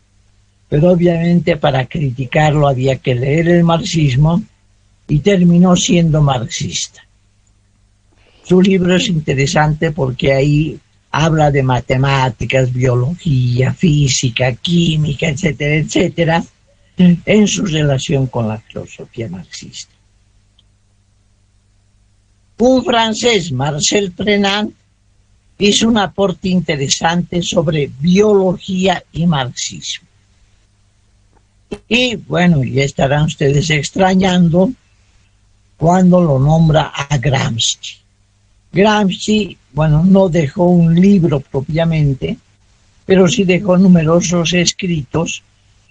pero obviamente para criticarlo había que leer el marxismo, y terminó siendo marxista. Su libro es interesante porque ahí habla de matemáticas, biología, física, química, etcétera, etcétera, en su relación con la filosofía marxista. Un francés, Marcel Prenant, hizo un aporte interesante sobre biología y marxismo. Y bueno, ya estarán ustedes extrañando cuando lo nombra a Gramsci. Gramsci, bueno, no dejó un libro propiamente, pero sí dejó numerosos escritos,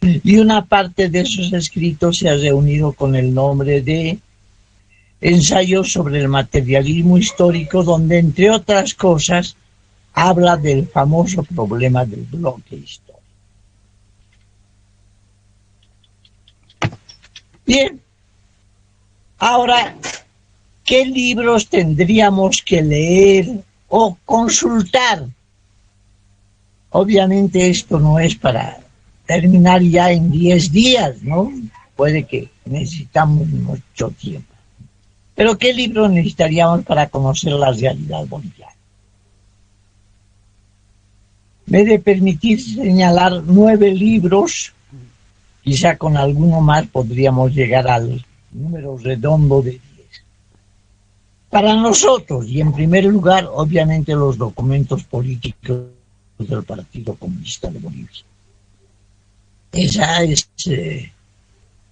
y una parte de esos escritos se ha reunido con el nombre de Ensayos sobre el materialismo histórico, donde, entre otras cosas, habla del famoso problema del bloque histórico. Bien, ahora, ¿qué libros tendríamos que leer o consultar? Obviamente esto no es para terminar ya en 10 días, ¿no? Puede que necesitamos mucho tiempo. Pero ¿qué libros necesitaríamos para conocer la realidad boliviana? Me he de permitir señalar 9 libros, quizá con alguno más podríamos llegar al número redondo de 10. Para nosotros, y en primer lugar, obviamente los documentos políticos del Partido Comunista de Bolivia.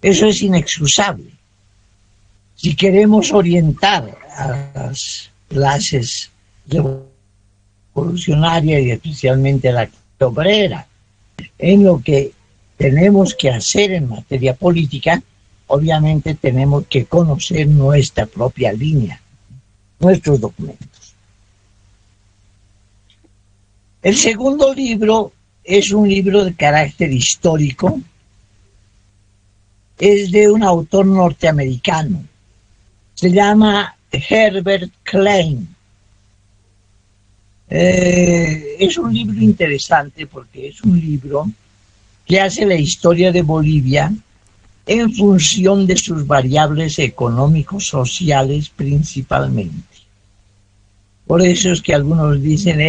Eso es inexcusable. Si queremos orientar a las clases revolucionarias y especialmente a la clase obrera en lo que tenemos que hacer en materia política, obviamente tenemos que conocer nuestra propia línea, nuestros documentos. El segundo libro es un libro de carácter histórico, es de un autor norteamericano, se llama Herbert Klein. Es un libro interesante porque es un libro que hace la historia de Bolivia en función de sus variables económicos sociales principalmente. Por eso es que algunos dicen,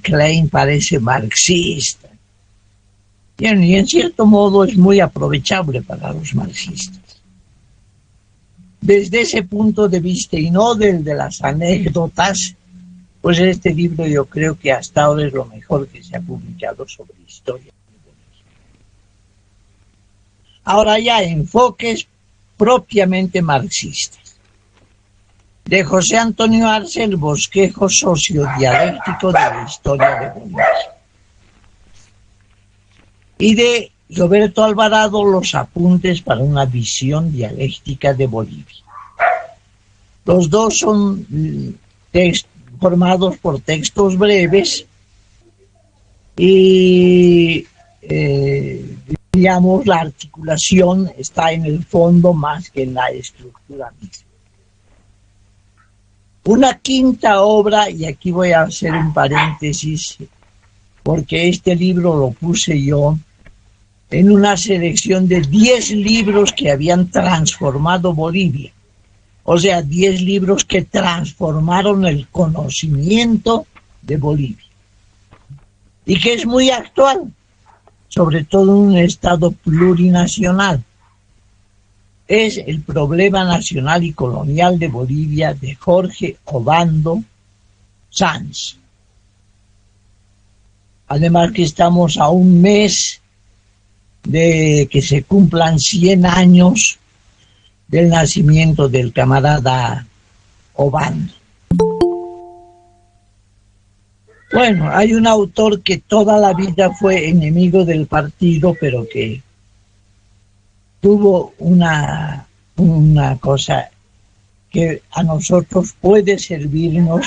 Klein parece marxista. Bien, y en cierto modo es muy aprovechable para los marxistas. Desde ese punto de vista y no del de las anécdotas, pues este libro yo creo que hasta ahora es lo mejor que se ha publicado sobre historia. Ahora ya enfoques propiamente marxistas. De José Antonio Arce, el bosquejo sociodialéctico de la historia de Bolivia. Y de Roberto Alvarado, los apuntes para una visión dialéctica de Bolivia. Los dos son formados por textos breves y digamos la articulación está en el fondo más que en la estructura misma. Una quinta obra, y aquí voy a hacer un paréntesis, porque este libro lo puse yo en una selección de 10 libros que habían transformado Bolivia. O sea, 10 libros que transformaron el conocimiento de Bolivia. Y que es muy actual, sobre todo en un estado plurinacional. Es El problema nacional y colonial de Bolivia, de Jorge Obando Sanz. Además que estamos a un mes de que se cumplan 100 años del nacimiento del camarada Obando. Bueno, hay un autor que toda la vida fue enemigo del partido, pero que tuvo una cosa que a nosotros puede servirnos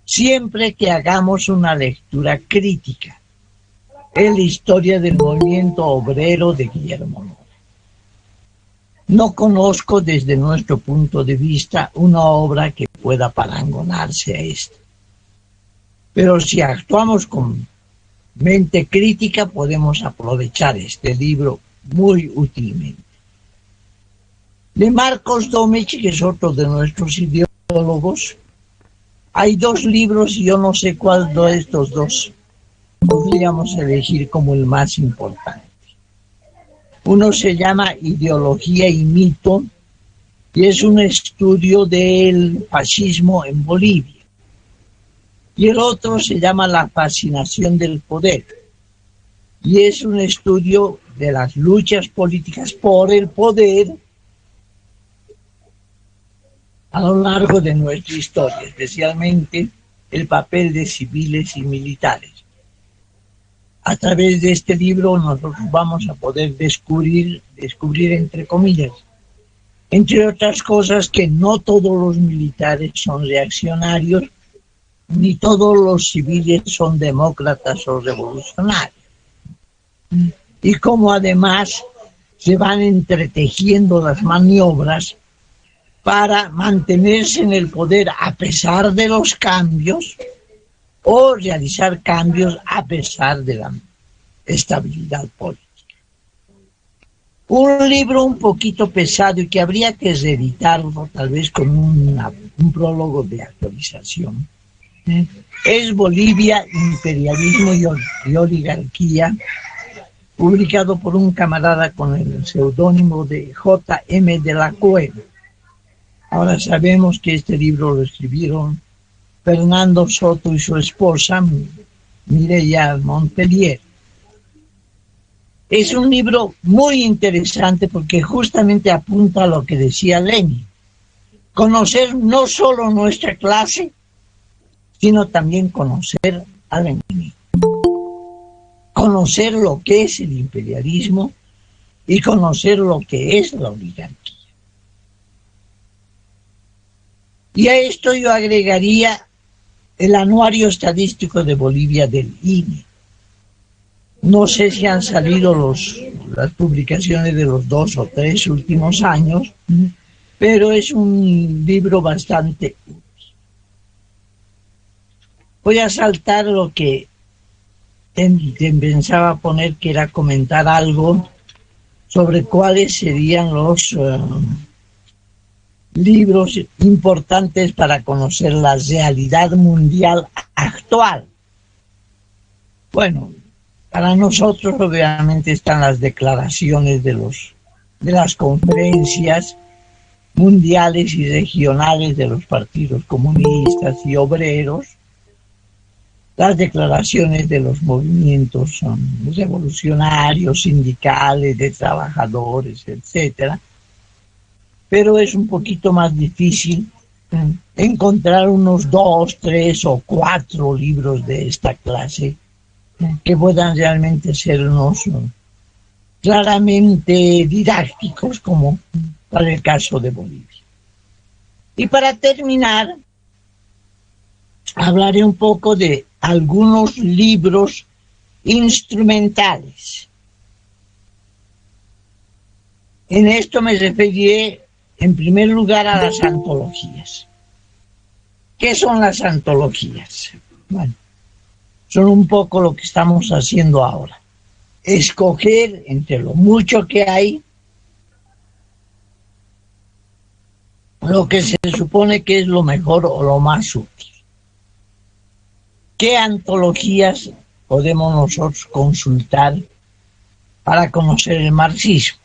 siempre que hagamos una lectura crítica. Es la historia del movimiento obrero de Guillermo Mora. No conozco desde nuestro punto de vista una obra que pueda parangonarse a esta. Pero si actuamos con mente crítica podemos aprovechar este libro muy útilmente. De Marcos Domich, que es otro de nuestros ideólogos, hay 2 libros y yo no sé cuál de estos 2 podríamos elegir como el más importante. Uno se llama Ideología y Mito, y es un estudio del fascismo en Bolivia. Y el otro se llama La fascinación del poder, y es un estudio de las luchas políticas por el poder a lo largo de nuestra historia, especialmente el papel de civiles y militares. A través de este libro nosotros vamos a poder descubrir entre comillas, entre otras cosas, que no todos los militares son reaccionarios, ni todos los civiles son demócratas o revolucionarios. Y cómo además se van entretejiendo las maniobras para mantenerse en el poder a pesar de los cambios o realizar cambios a pesar de la estabilidad política. Un libro un poquito pesado y que habría que reeditarlo tal vez con un prólogo de actualización. Es Bolivia, imperialismo y oligarquía, publicado por un camarada con el seudónimo de J.M. de la Cueva. Ahora sabemos que este libro lo escribieron Fernando Soto y su esposa, Mireya Montpellier. Es un libro muy interesante porque justamente apunta a lo que decía Lenin. Conocer no solo nuestra clase, sino también conocer al enemigo. Conocer lo que es el imperialismo y conocer lo que es la oligarquía. Y a esto yo agregaría el Anuario Estadístico de Bolivia del INE. No sé si han salido las publicaciones de los 2 o 3 últimos años, pero es un libro bastante útil. Voy a saltar lo que pensaba poner, que era comentar algo sobre cuáles serían los libros importantes para conocer la realidad mundial actual. Bueno, para nosotros obviamente están las declaraciones de las conferencias mundiales y regionales de los partidos comunistas y obreros, las declaraciones de los movimientos revolucionarios, sindicales, de trabajadores, etcétera. Pero es un poquito más difícil encontrar unos 2, 3 o 4 libros de esta clase que puedan realmente ser claramente didácticos, como para el caso de Bolivia. Y para terminar, hablaré un poco de algunos libros instrumentales. En esto me referiré en primer lugar a las antologías. ¿Qué son las antologías? Bueno, son un poco lo que estamos haciendo ahora. Escoger entre lo mucho que hay lo que se supone que es lo mejor o lo más útil. ¿Qué antologías podemos nosotros consultar para conocer el marxismo?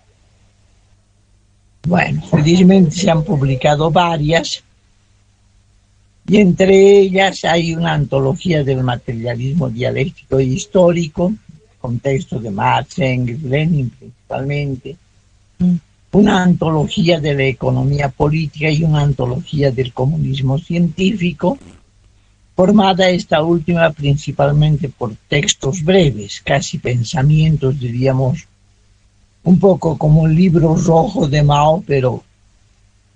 Bueno, felizmente se han publicado varias, y entre ellas hay una antología del materialismo dialéctico e histórico, contexto de Marx, Engels, Lenin principalmente, una antología de la economía política y una antología del comunismo científico, formada esta última principalmente por textos breves, casi pensamientos, diríamos, un poco como el libro rojo de Mao, pero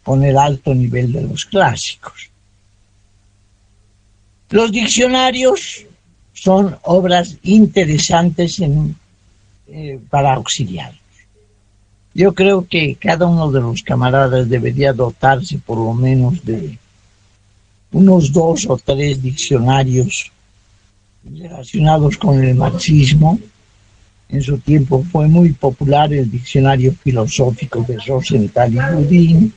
con el alto nivel de los clásicos. Los diccionarios son obras interesantes para auxiliarnos. Yo creo que cada uno de los camaradas debería dotarse por lo menos de unos 2 o 3 diccionarios relacionados con el marxismo. En su tiempo fue muy popular el diccionario filosófico de Rosenthal y Budin.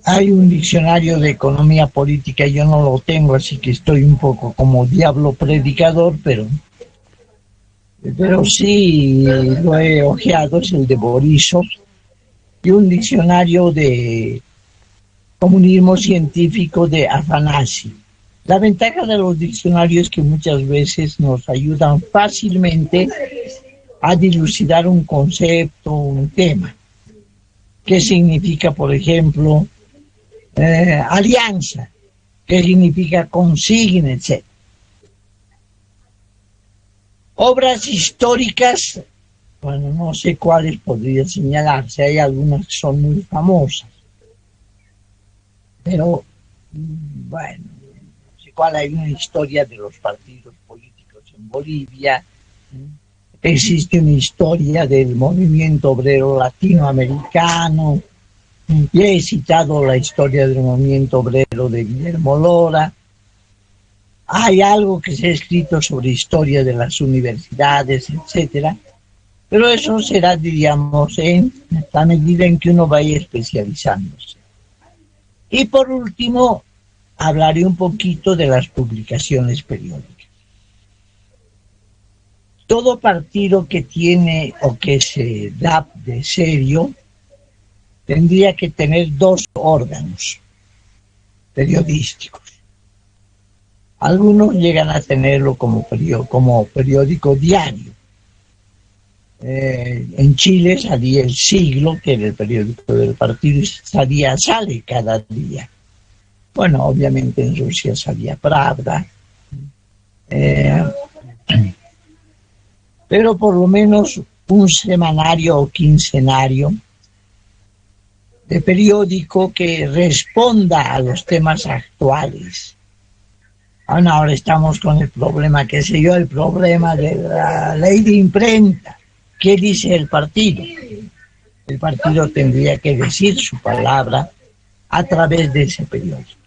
Hay un diccionario de economía política, yo no lo tengo, así que estoy un poco como diablo predicador, pero sí lo he hojeado, es el de Borisov, y un diccionario de comunismo científico de Afanasi. La ventaja de los diccionarios es que muchas veces nos ayudan fácilmente a dilucidar un concepto, un tema. ¿Qué significa, por ejemplo, alianza? ¿Qué significa consigna, etcétera? Obras históricas, bueno, no sé cuáles podría señalarse, hay algunas que son muy famosas, pero bueno, no sé cuál, hay una historia de los partidos políticos en Bolivia, existe una historia del movimiento obrero latinoamericano, ya he citado la historia del movimiento obrero de Guillermo Lora. Hay algo que se ha escrito sobre historia de las universidades, etcétera, pero eso será, diríamos, en la medida en que uno vaya especializándose. Y por último, hablaré un poquito de las publicaciones periódicas. Todo partido que tiene o que se da de serio tendría que tener 2 órganos periodísticos. Algunos llegan a tenerlo como periódico diario. En Chile salía El Siglo, que era el periódico del partido, y sale cada día. Bueno, obviamente en Rusia salía Pravda. Pero por lo menos un semanario o quincenario de periódico que responda a los temas actuales. Bueno, ahora estamos con el problema, qué sé yo, el problema de la ley de imprenta. ¿Qué dice el partido? El partido tendría que decir su palabra a través de ese periódico.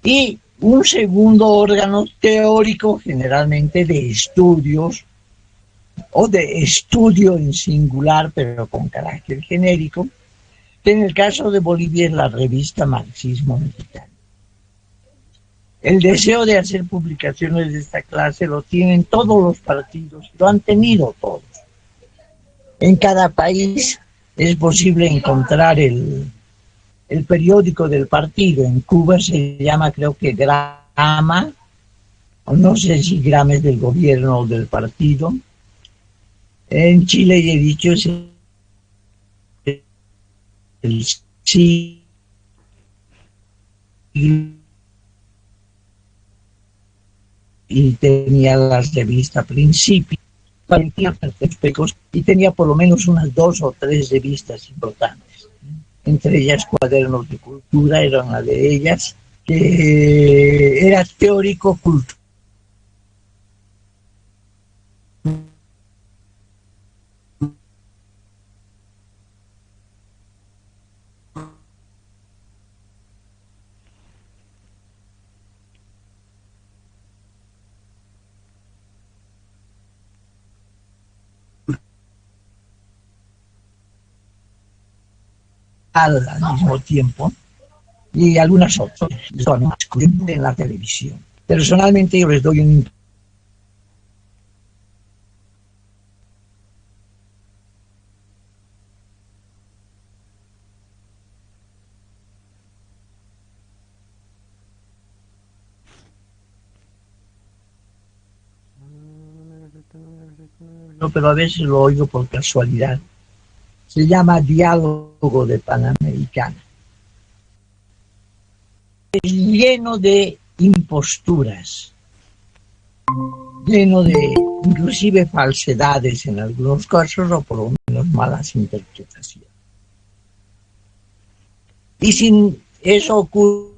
Y un segundo órgano teórico, generalmente de estudios, o de estudio en singular, pero con carácter genérico, que en el caso de Bolivia es la revista Marxismo Mexicano. El deseo de hacer publicaciones de esta clase lo tienen todos los partidos, lo han tenido todos. En cada país es posible encontrar el periódico del partido. En Cuba se llama, creo que Grama, o no sé si Grama es del gobierno o del partido. En Chile, ya he dicho, es el siglo, y tenía las revistas Principio, y tenía por lo menos unas 2 o 3 revistas importantes. Entre ellas Cuadernos de Cultura era una de ellas, que era teórico cultural. Al mismo tiempo, y algunas otras son en la televisión. Personalmente yo les doy un pero a veces lo oigo por casualidad. Se llama Diálogo de Panamericana. Es lleno de imposturas, lleno de inclusive falsedades en algunos casos, o por lo menos malas interpretaciones. Y sin eso ocurre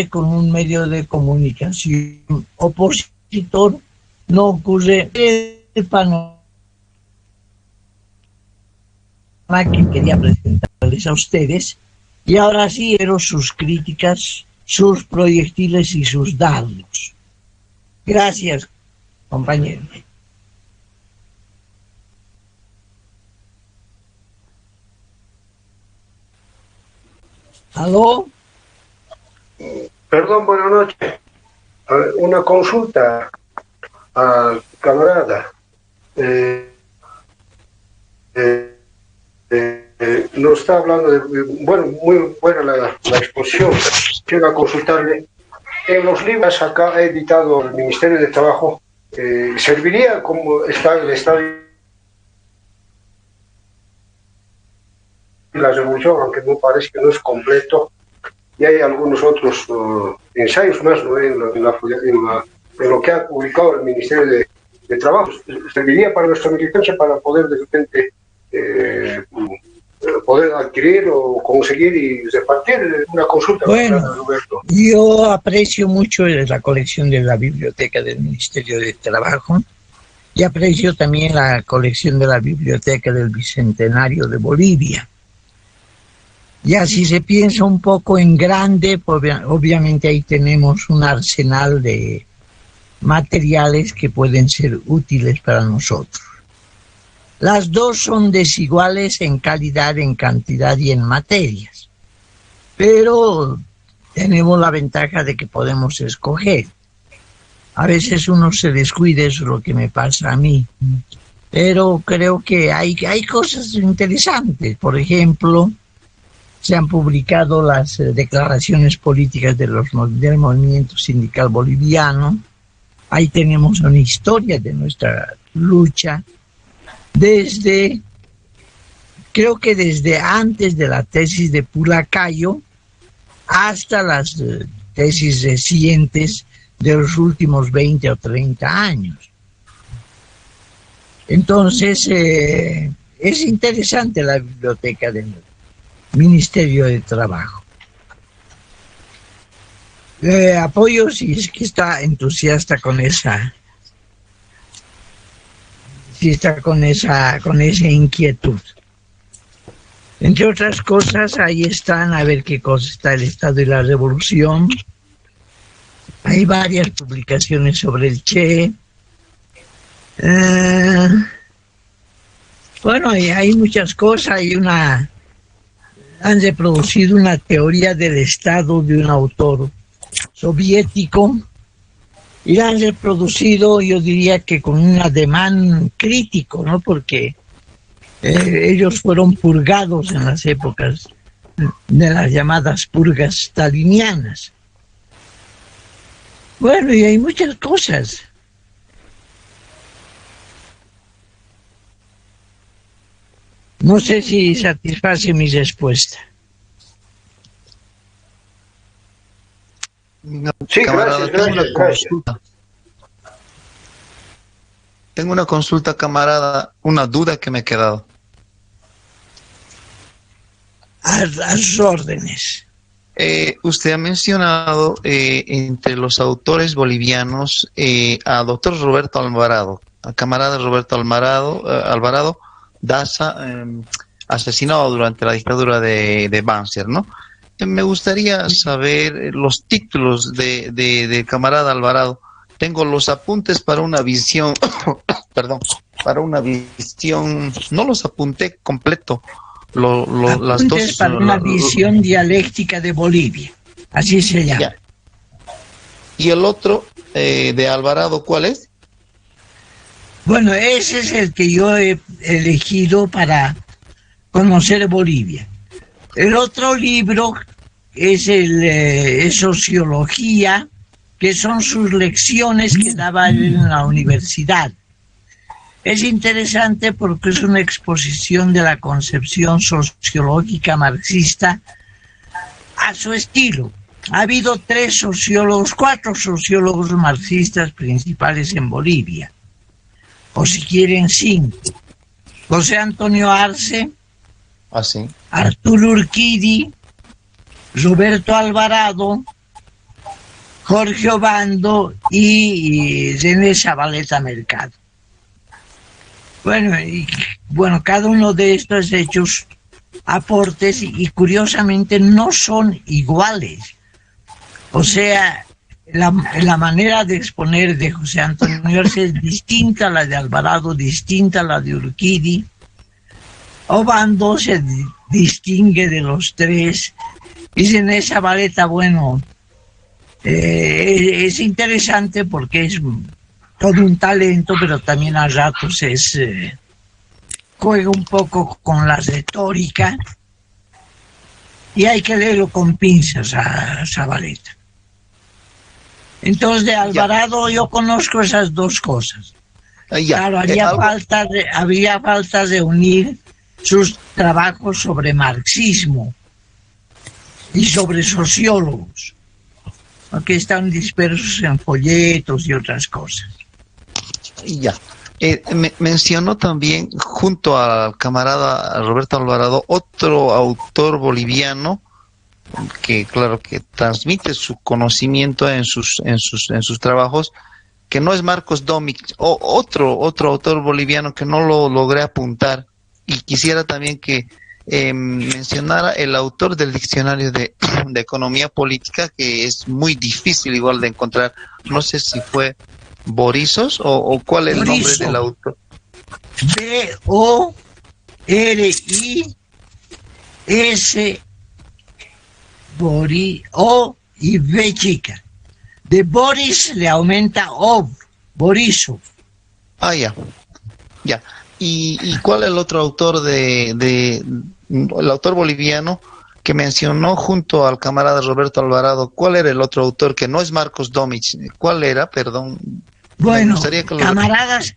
con un medio de comunicación opositor, no ocurre el panorama que quería presentarles a ustedes, y ahora sí quiero sus críticas, sus proyectiles y sus dardos. Gracias, compañeros. ¿Aló? Perdón, buenas noches. Una consulta al camarada. nos está hablando bueno, muy buena la exposición. Quiero a consultarle. En los libros acá ha editado el Ministerio de Trabajo, ¿serviría como está el Estado y la Revolución, aunque me parece que no es completo? Y hay algunos otros ensayos más, ¿no?, en lo que ha publicado el Ministerio de Trabajo. ¿Serviría para nuestra militancia para poder de repente poder adquirir o conseguir y repartir una consulta? Bueno, Roberto. yo aprecio mucho la colección de la biblioteca del Ministerio de Trabajo y aprecio también la colección de la biblioteca del Bicentenario de Bolivia. Ya si se piensa un poco en grande, obviamente ahí tenemos un arsenal de materiales que pueden ser útiles para nosotros. Las dos son desiguales en calidad, en cantidad y en materias, pero tenemos la ventaja de que podemos escoger. A veces uno se descuida, eso es lo que me pasa a mí, pero creo que hay cosas interesantes. Por ejemplo, se han publicado las declaraciones políticas del movimiento sindical boliviano. Ahí tenemos una historia de nuestra lucha, creo que desde antes de la tesis de Pulacayo hasta las tesis recientes de los últimos 20 o 30 años. Entonces, es interesante la biblioteca del Ministerio de Trabajo. Apoyo si es que está entusiasta con esa inquietud. Entre otras cosas, ahí están, a ver qué cosa está el Estado y la Revolución. Hay varias publicaciones sobre el Che. Bueno, hay muchas cosas. Han reproducido una teoría del Estado de un autor soviético y la han reproducido, yo diría que con un ademán crítico, ¿no? Porque ellos fueron purgados en las épocas de las llamadas purgas stalinianas. Bueno, y hay muchas cosas. No sé si satisface mi respuesta. Sí, camarada, gracias. Tengo una consulta, camarada, una duda que me ha quedado. A sus órdenes. Usted ha mencionado entre los autores bolivianos a doctor Roberto Alvarado, al camarada Roberto Alvarado Daza, asesinado durante la dictadura de Banzer, ¿no? Me gustaría saber los títulos de camarada Alvarado. Tengo los apuntes para una visión, perdón, para una visión, no los apunté completo. Las dos, para una visión dialéctica de Bolivia, así se llama. Ya. ¿Y el otro de Alvarado cuál es? Bueno, ese es el que yo he elegido para conocer Bolivia. El otro libro es es Sociología, que son sus lecciones que daba él en la universidad. Es interesante porque es una exposición de la concepción sociológica marxista a su estilo. Ha habido 4 sociólogos marxistas principales en Bolivia, o si quieren 5. José Antonio Arce, Arturo Urquidi, Roberto Alvarado, Jorge Obando y René Zabaleta Mercado. Bueno, cada uno de estos hechos aportes y curiosamente no son iguales. O sea, la manera de exponer de José Antonio Arce es distinta a la de Alvarado, distinta a la de Urquidi. Obando se distingue de los 3. Y en esa baleta, bueno, es interesante porque es todo un talento, pero también a ratos es juega un poco con la retórica y hay que leerlo con pinzas a Zabaleta. Entonces de Alvarado yo conozco esas dos cosas. Claro, había falta de unir sus trabajos sobre marxismo y sobre sociólogos, porque están dispersos en folletos y otras cosas. Ya. Mencionó también, junto al camarada Roberto Alvarado, otro autor boliviano que, claro, que transmite su conocimiento en sus trabajos, que no es Marcos Domich, o otro autor boliviano que no lo logré apuntar, y quisiera también que mencionara el autor del diccionario de economía política, que es muy difícil igual de encontrar. No sé si fue Borisov o cuál es el nombre del autor. B-O-R-I-S O y B chica. De Boris le aumenta O, Borisov. Ah, ya. ¿Y cuál es el otro autor el autor boliviano que mencionó junto al camarada Roberto Alvarado? ¿Cuál era el otro autor que no es Marcos Domich? ¿Cuál era? Perdón. Bueno, camaradas,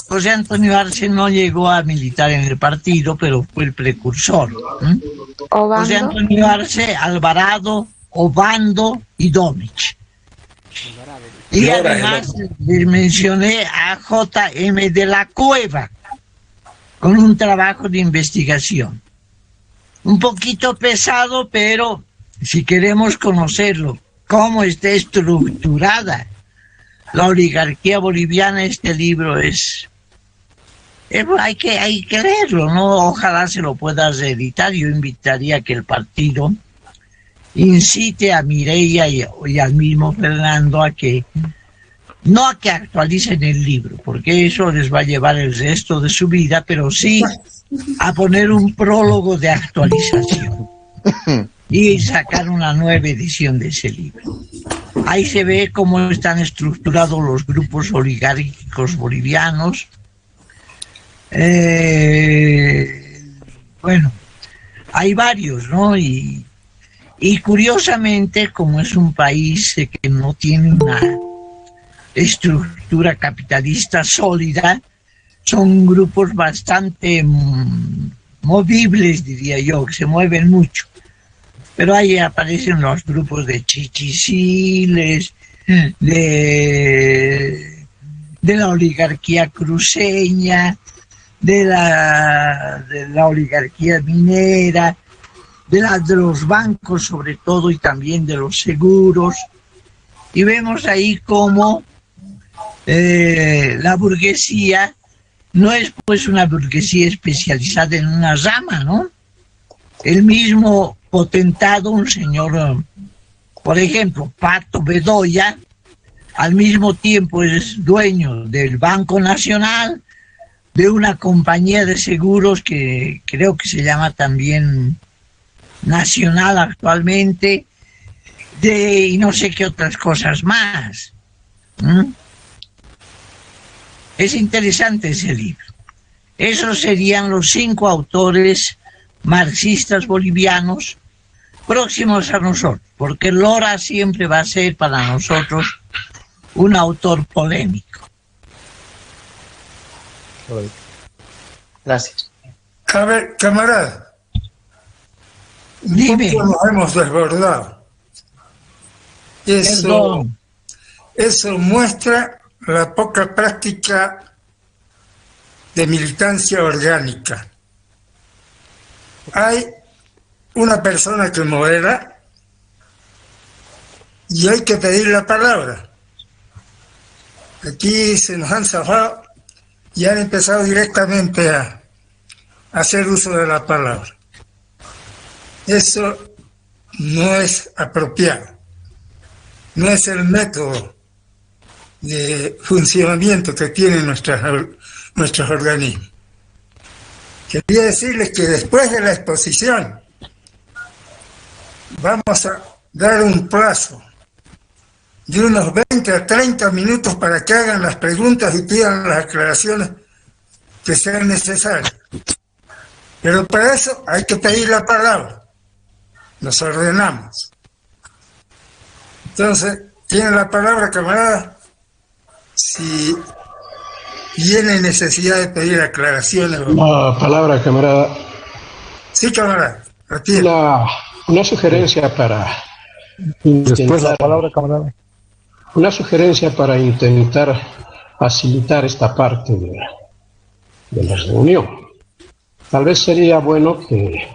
José Antonio Arce no llegó a militar en el partido, pero fue el precursor. José Antonio Arce, Alvarado, Obando y Domich. Y además les mencioné a J.M. de la Cueva, con un trabajo de investigación. Un poquito pesado, pero si queremos conocerlo, cómo está estructurada la oligarquía boliviana, este libro hay que leerlo, ¿no? Ojalá se lo pueda reeditar. Yo invitaría a que el partido incite a Mireia y al mismo Fernando no a que actualicen el libro, porque eso les va a llevar el resto de su vida, pero sí a poner un prólogo de actualización y sacar una nueva edición de ese libro. Ahí se ve cómo están estructurados los grupos oligárquicos bolivianos. Hay varios, ¿no? Y curiosamente, como es un país que no tiene una estructura capitalista sólida, son grupos bastante movibles, diría yo, que se mueven mucho. Pero ahí aparecen los grupos de chichisiles, de la oligarquía cruceña, de la oligarquía minera, de los bancos sobre todo, y también de los seguros. Y vemos ahí cómo la burguesía no es pues una burguesía especializada en una rama, ¿no? El mismo potentado, un señor, por ejemplo, Pato Bedoya, al mismo tiempo es dueño del Banco Nacional, de una compañía de seguros que creo que se llama también Nacional actualmente, y no sé qué otras cosas más. Es interesante ese libro. Esos serían los 5 autores marxistas bolivianos próximos a nosotros, porque Lora siempre va a ser para nosotros un autor polémico. Gracias. A ver, camarada, dime. Nos hemos desbordado. Eso muestra la poca práctica de militancia orgánica. Hay una persona que modera y hay que pedir la palabra. Aquí se nos han zafado y han empezado directamente a hacer uso de la palabra. Eso no es apropiado, no es el método de funcionamiento que tienen nuestros organismos. Quería decirles que después de la exposición vamos a dar un plazo de unos 20 a 30 minutos para que hagan las preguntas y pidan las aclaraciones que sean necesarias. Pero para eso hay que pedir la palabra. Nos ordenamos. Entonces, tiene la palabra, camarada. Si tiene necesidad de pedir aclaraciones. La palabra, camarada. Sí, camarada. Una sugerencia para Después la palabra, camarada. Una sugerencia para intentar facilitar esta parte de la reunión. Tal vez sería bueno que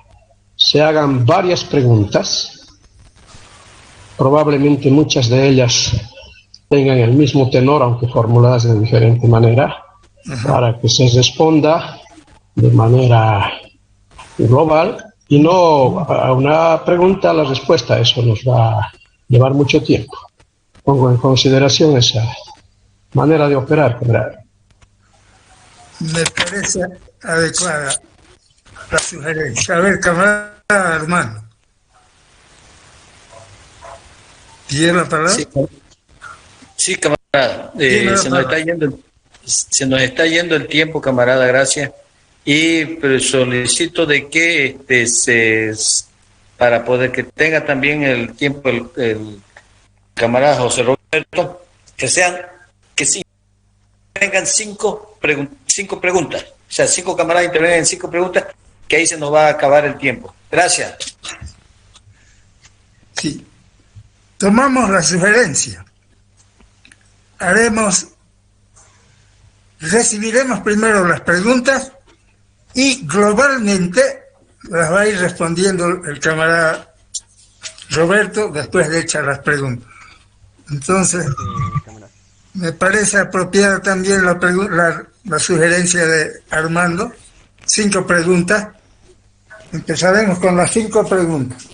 se hagan varias preguntas, probablemente muchas de ellas tengan el mismo tenor, aunque formuladas de diferente manera, para que se responda de manera global y no a una pregunta a la respuesta. Eso nos va a llevar mucho tiempo. Pongo en consideración esa manera de operar, camarada. Me parece adecuada la sugerencia. A ver, camarada Armando. ¿Tiene la palabra? Sí, camarada. Se nos está yendo el tiempo, camarada, gracias. Pero solicito de que para poder que tenga también el tiempo el camarada José Roberto, que vengan cinco preguntas. O sea, 5 camaradas intervengan en 5 preguntas, que ahí se nos va a acabar el tiempo. Gracias. Sí. Tomamos la sugerencia. Recibiremos primero las preguntas y globalmente las va a ir respondiendo el camarada Roberto después de hechas las preguntas. Entonces, me parece apropiada también la sugerencia de Armando. 5 preguntas. Empezaremos con las 5 preguntas.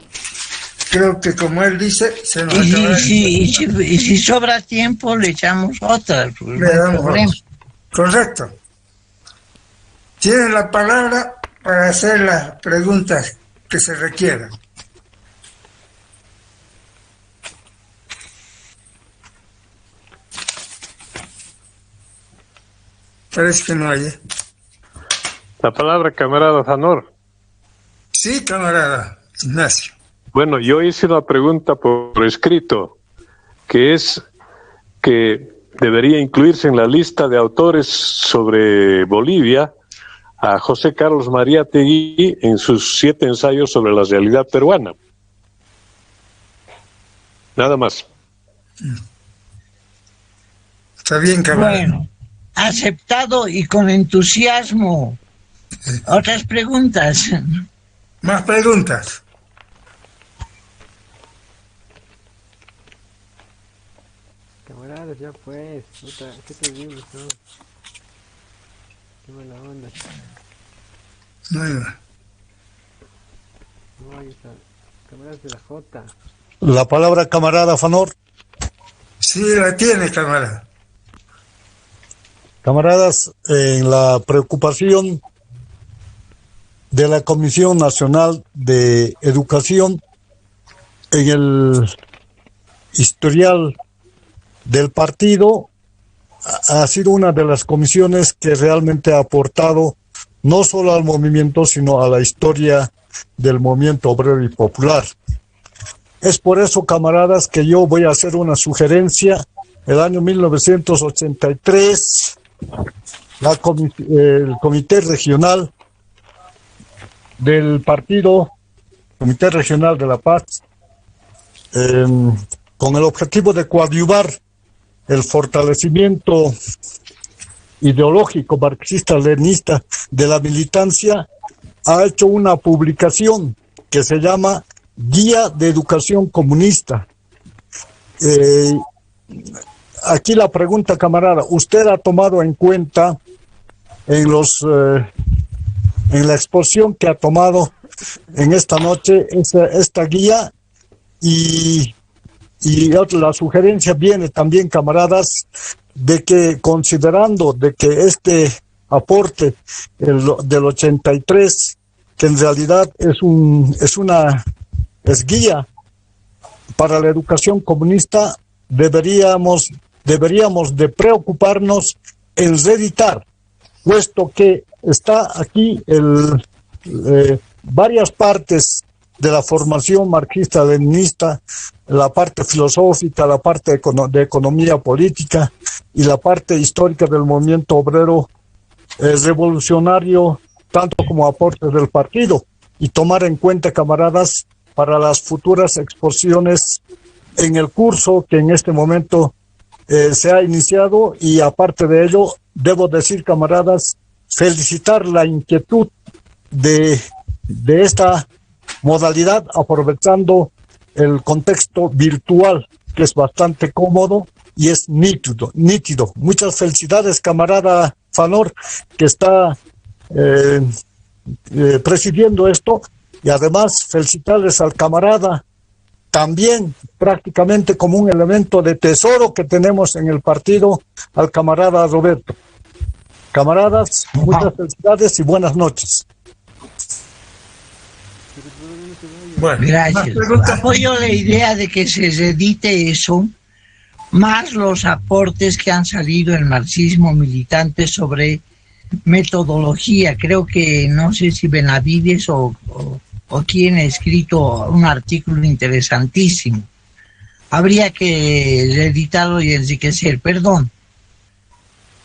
Creo que, como él dice, se nos acabará. Y si sobra tiempo, le echamos otra. Le damos otra. Correcto. Tienen la palabra para hacer las preguntas que se requieran. Parece que no hay. La palabra, camarada Fanor. Sí, camarada Ignacio. Bueno, yo hice una pregunta por escrito, que es que debería incluirse en la lista de autores sobre Bolivia a José Carlos Mariátegui en sus 7 ensayos sobre la realidad peruana. Nada más. Está bien, camarada. Bueno, aceptado y con entusiasmo. Otras preguntas. Más preguntas. Camaradas, ya pues, puta, qué terrible, ¿no? Qué mala onda. No hay más. No, ahí está. Camaradas de la Jota. La palabra, camarada Fanor. Sí, la tiene, camarada. Camaradas, en la preocupación de la Comisión Nacional de Educación, en el historial del partido, ha sido una de las comisiones que realmente ha aportado no solo al movimiento, sino a la historia del movimiento obrero y popular. Es por eso, camaradas, que yo voy a hacer una sugerencia. El año 1983, el Comité Regional del Partido, Comité Regional de la Paz, con el objetivo de coadyuvar el fortalecimiento ideológico marxista-leninista de la militancia, ha hecho una publicación que se llama Guía de Educación Comunista. Aquí la pregunta, camarada, ¿usted ha tomado en cuenta en la exposición que ha tomado en esta noche esta guía? Y la sugerencia viene también, camaradas, de que considerando de que este aporte del 83, que en realidad es guía para la educación comunista, deberíamos de preocuparnos en reeditar puesto que está aquí varias partes de la formación marxista-leninista, la parte filosófica, la parte de economía política y la parte histórica del movimiento obrero revolucionario, tanto como aportes del partido, y tomar en cuenta, camaradas, para las futuras exposiciones en el curso que en este momento se ha iniciado. Y aparte de ello, debo decir, camaradas, felicitar la inquietud de esta modalidad, aprovechando el contexto virtual, que es bastante cómodo y es nítido. Muchas felicidades, camarada Fanor, que está presidiendo esto, y además felicitarles al camarada, también prácticamente como un elemento de tesoro que tenemos en el partido, al camarada Roberto. Camaradas, muchas felicidades y buenas noches. Bueno, gracias. Apoyo la idea de que se reedite eso, más los aportes que han salido en marxismo militante sobre metodología. Creo que, no sé si Benavides o quien ha escrito un artículo interesantísimo. Habría que reeditarlo y enriquecer. Perdón,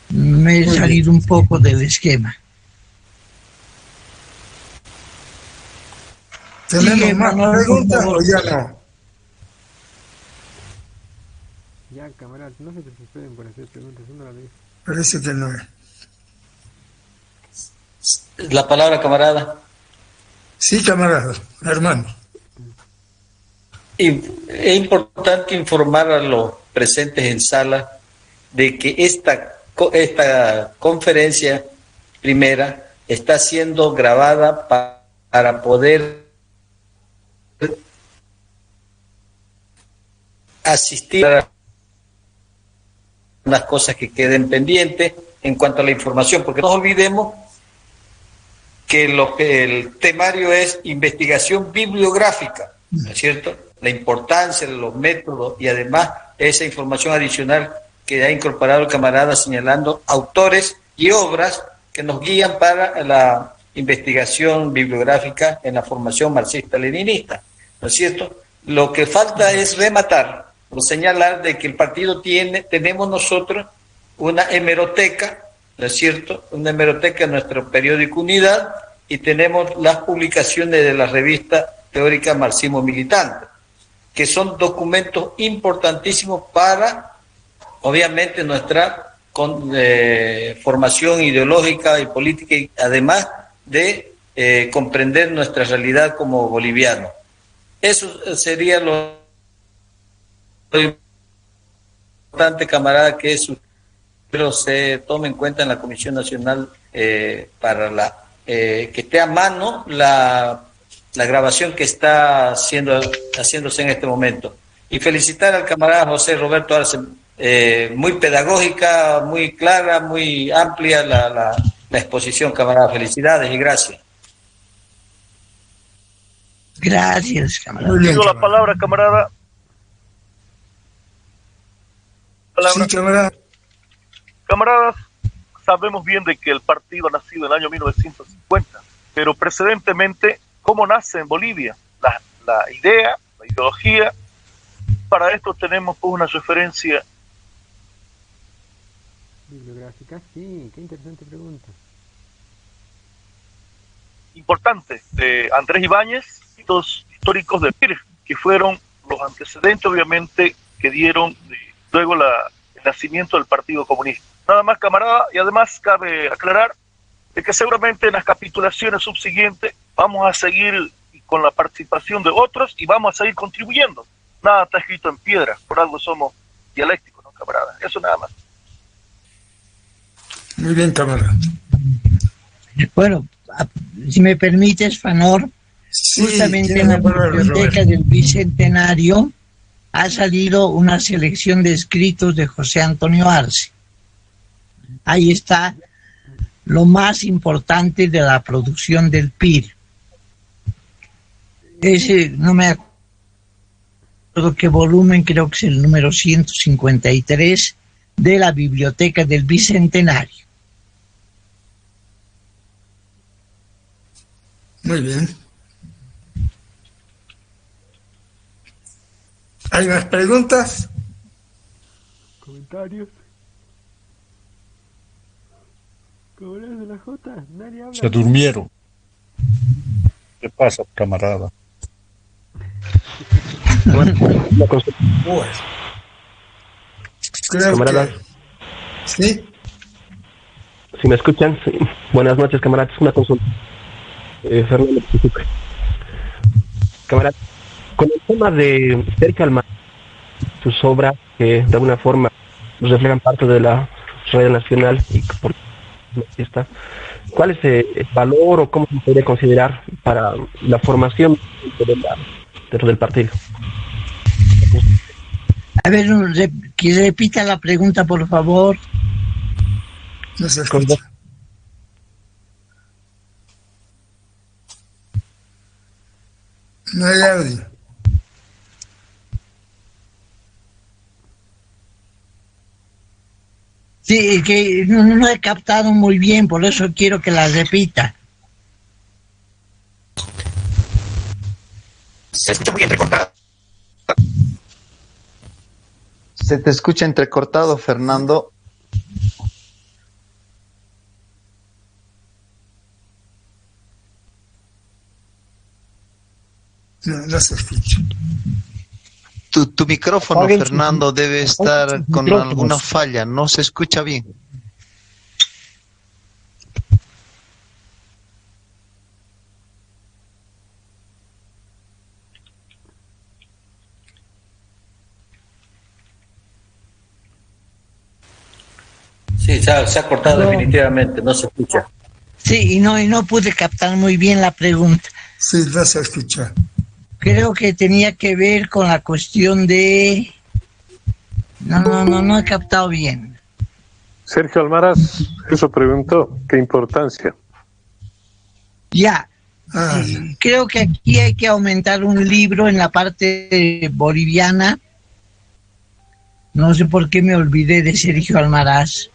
me he salido un poco del esquema. ¿Tenemos más preguntas o ya no? Ya, camaradas, no se desesperen por hacer preguntas, una a la vez. Parece que no es. La palabra, camarada. Sí, camarada, hermano. Y es importante informar a los presentes en sala de que esta conferencia primera está siendo grabada para poder asistir a unas cosas que queden pendientes en cuanto a la información, porque no olvidemos que el temario es investigación bibliográfica, ¿no es cierto? La importancia de los métodos y además esa información adicional que ha incorporado el camarada señalando autores y obras que nos guían para la investigación bibliográfica en la formación marxista-leninista, ¿no es cierto? Lo que falta es rematar o señalar de que el partido tenemos nosotros una hemeroteca, ¿no es cierto? Una hemeroteca en nuestro periódico Unidad, y tenemos las publicaciones de la revista teórica Marxismo Militante, que son documentos importantísimos para, obviamente, nuestra formación ideológica y política, y además de comprender nuestra realidad como bolivianos. Eso sería lo importante, camarada, que eso pero se tome en cuenta en la Comisión Nacional para que esté a mano la grabación que está haciéndose en este momento. Y felicitar al camarada José Roberto Arce, muy pedagógica, muy clara, muy amplia la exposición, camarada. Felicidades y gracias. Gracias, camarada. Pido la palabra, camarada. Sí, camarada. Camaradas, sabemos bien de que el partido ha nacido en el año 1950, pero precedentemente, ¿cómo nace en Bolivia? La idea, la ideología. Para esto tenemos pues, una referencia bibliográfica. Sí, qué interesante pregunta. Importante de Andrés Ibáñez y los históricos de PIR, que fueron los antecedentes, obviamente, que dieron luego el nacimiento del Partido Comunista. Nada más, camarada, y además cabe aclarar de que seguramente en las capitulaciones subsiguientes vamos a seguir con la participación de otros y vamos a seguir contribuyendo. Nada está escrito en piedra, por algo somos dialécticos, ¿no, camarada? Eso nada más. Muy bien, camarada. Bueno, si me permites, Fanor, sí, justamente en la biblioteca del Bicentenario ha salido una selección de escritos de José Antonio Arce. Ahí está lo más importante de la producción del PIR. Ese, no me acuerdo qué volumen, creo que es el número 153 de la Biblioteca del Bicentenario. Muy bien. ¿Hay más preguntas? Comentarios. Camaradas de la Jota, nadie habla. Se durmieron. ¿Qué pasa, camarada? Creo Camaradas. que... ¿Sí? Si me escuchan, sí. Buenas noches, camaradas. Una consulta. Fernando Pizuca. Camaradas, con el tema de Sergio Almagro, sus obras que de alguna forma reflejan parte de la radio nacional y por está, ¿cuál es el valor o cómo se podría considerar para la formación dentro del partido? A ver, que repita la pregunta, por favor. No se escucha. No hay audio. Sí, que no he captado muy bien, por eso quiero que la repita. Se escucha muy entrecortado. Se te escucha entrecortado, Fernando. No se escucha. Tu micrófono, Apaguen Fernando, debe estar sus con micrófonos. alguna falla. No se escucha bien. Sí, se ha cortado definitivamente, no se escucha. Sí, y no pude captar muy bien la pregunta. Sí, no se escucha. Creo que tenía que ver con la cuestión de... No he captado bien. Sergio Almaraz, eso preguntó, ¿qué importancia? Ya. Creo que aquí hay que aumentar un libro en la parte boliviana. No sé por qué me olvidé de Sergio Almaraz.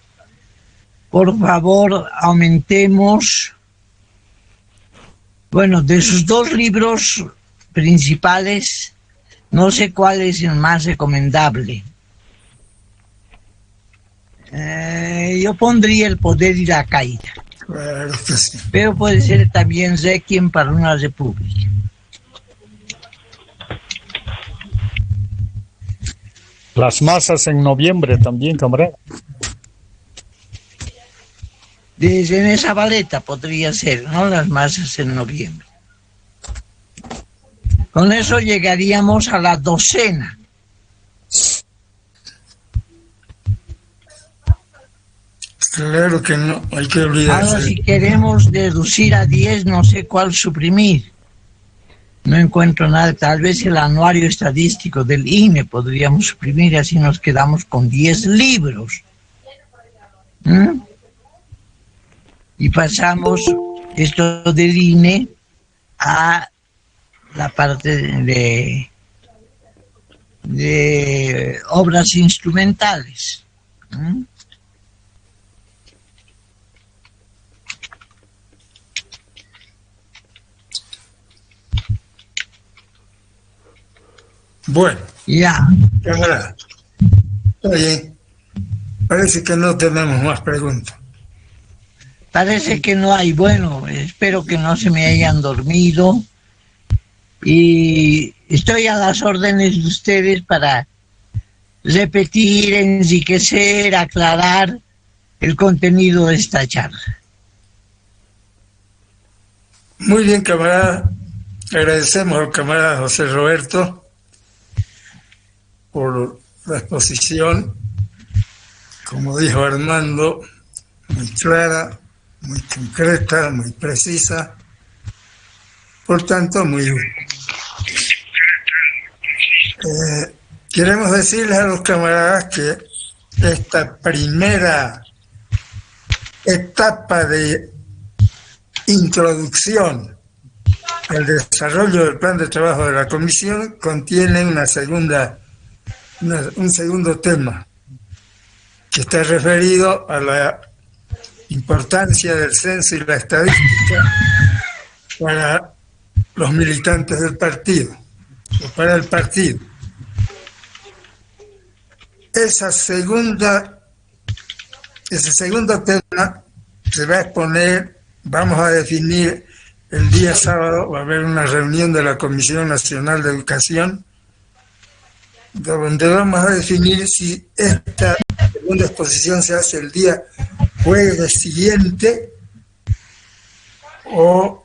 Por favor, aumentemos. Bueno, de sus dos libros principales, no sé cuál es el más recomendable. Yo pondría El poder y la caída. Claro que sí. Pero puede ser también Requiem para una república. Las masas en noviembre también, camarada. Desde en esa baleta podría ser, ¿no? Las masas en noviembre. Con eso llegaríamos a la docena. Claro que no, hay que olvidarse. Ahora, si queremos deducir a 10, no sé cuál suprimir. No encuentro nada. Tal vez el anuario estadístico del INE podríamos suprimir, así nos quedamos con 10 libros. Y pasamos esto del INE a la parte de obras instrumentales. Bueno, ya. Camarada, está bien. Parece que no tenemos más preguntas. Parece que no hay. Bueno, espero que no se me hayan dormido. Y estoy a las órdenes de ustedes para repetir, enriquecer, aclarar el contenido de esta charla. Muy bien, camarada. Agradecemos al camarada José Roberto por la exposición, como dijo Armando, muy clara, muy concreta, muy precisa, por tanto muy útil. Queremos decirles a los camaradas que esta primera etapa de introducción al desarrollo del plan de trabajo de la comisión contiene un segundo tema que está referido a la importancia del censo y la estadística para los militantes del partido, o para el partido. Ese segundo tema se va a exponer, vamos a definir el día sábado, va a haber una reunión de la Comisión Nacional de Educación, donde vamos a definir si esta segunda exposición se hace el día jueves siguiente o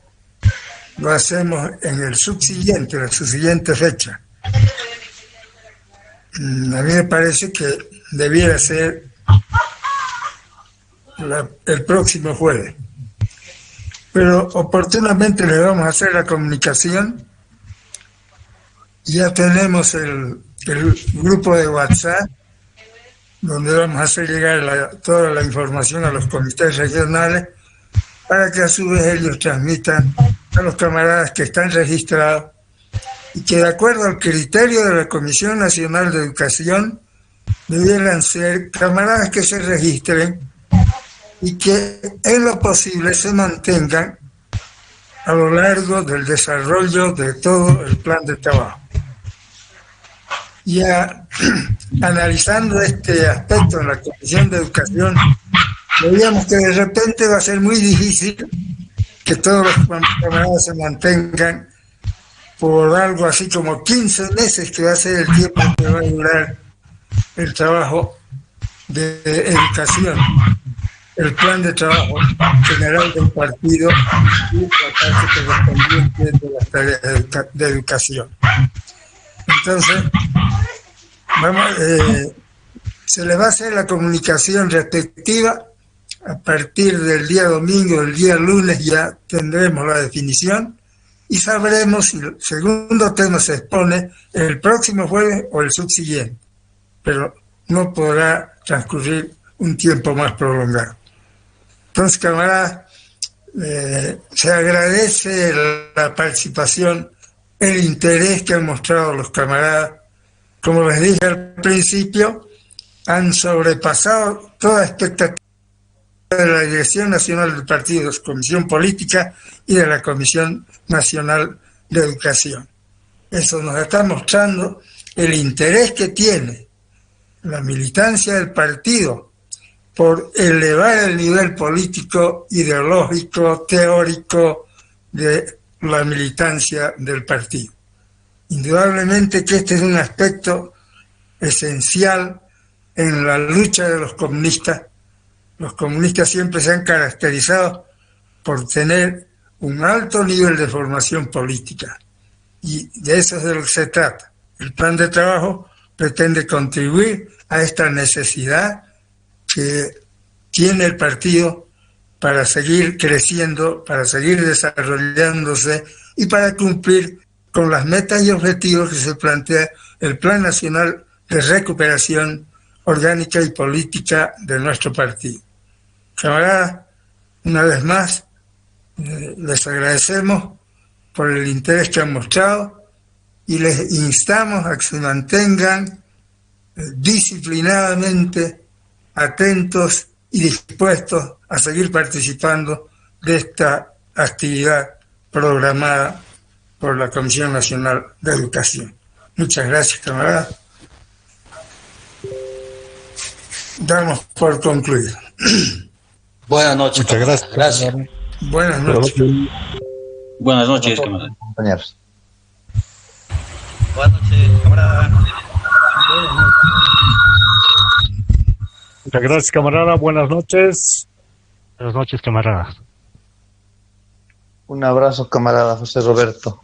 lo hacemos en el subsiguiente, la subsiguiente fecha. A mí me parece que debiera ser el próximo jueves. Pero oportunamente le vamos a hacer la comunicación. Ya tenemos el grupo de WhatsApp, donde vamos a hacer llegar toda la información a los comités regionales, para que a su vez ellos transmitan a los camaradas que están registrados y que, de acuerdo al criterio de la Comisión Nacional de Educación, debieran ser camaradas que se registren y que en lo posible se mantengan a lo largo del desarrollo de todo el plan de trabajo. Ya analizando este aspecto en la Comisión de Educación, veíamos que de repente va a ser muy difícil que todos los camaradas se mantengan por algo así como 15 meses, que va a ser el tiempo que va a durar el trabajo de educación, el plan de trabajo general del partido y la parte correspondiente de las tareas de educación. Entonces, se le va a hacer la comunicación respectiva. A partir del día domingo, el día lunes, ya tendremos la definición y sabremos si el segundo tema se expone el próximo jueves o el subsiguiente, pero no podrá transcurrir un tiempo más prolongado. Entonces, camaradas, se agradece la participación, el interés que han mostrado los camaradas. Como les dije al principio, han sobrepasado toda expectativa de la Dirección Nacional del Partido, de Comisión Política y de la Comisión Nacional de Educación. Eso nos está mostrando el interés que tiene la militancia del partido por elevar el nivel político, ideológico, teórico de la militancia del partido. Indudablemente que este es un aspecto esencial en la lucha de los comunistas. Los comunistas siempre se han caracterizado por tener un alto nivel de formación política, y de eso es de lo que se trata. El plan de trabajo pretende contribuir a esta necesidad que tiene el partido para seguir creciendo, para seguir desarrollándose y para cumplir con las metas y objetivos que se plantea el Plan Nacional de Recuperación Orgánica y Política de nuestro partido. Camaradas, una vez más, les agradecemos por el interés que han mostrado y les instamos a que se mantengan disciplinadamente atentos y dispuestos a seguir participando de esta actividad programada por la Comisión Nacional de Educación. Muchas gracias, camaradas. Damos por concluido. Buenas noches. Muchas gracias. Gracias. Buenas noches. Buenas noches, camaradas. Compañeros. Buenas noches, camaradas. Muchas gracias, camarada. Buenas noches. Buenas noches, camaradas. Un abrazo, camarada José Roberto.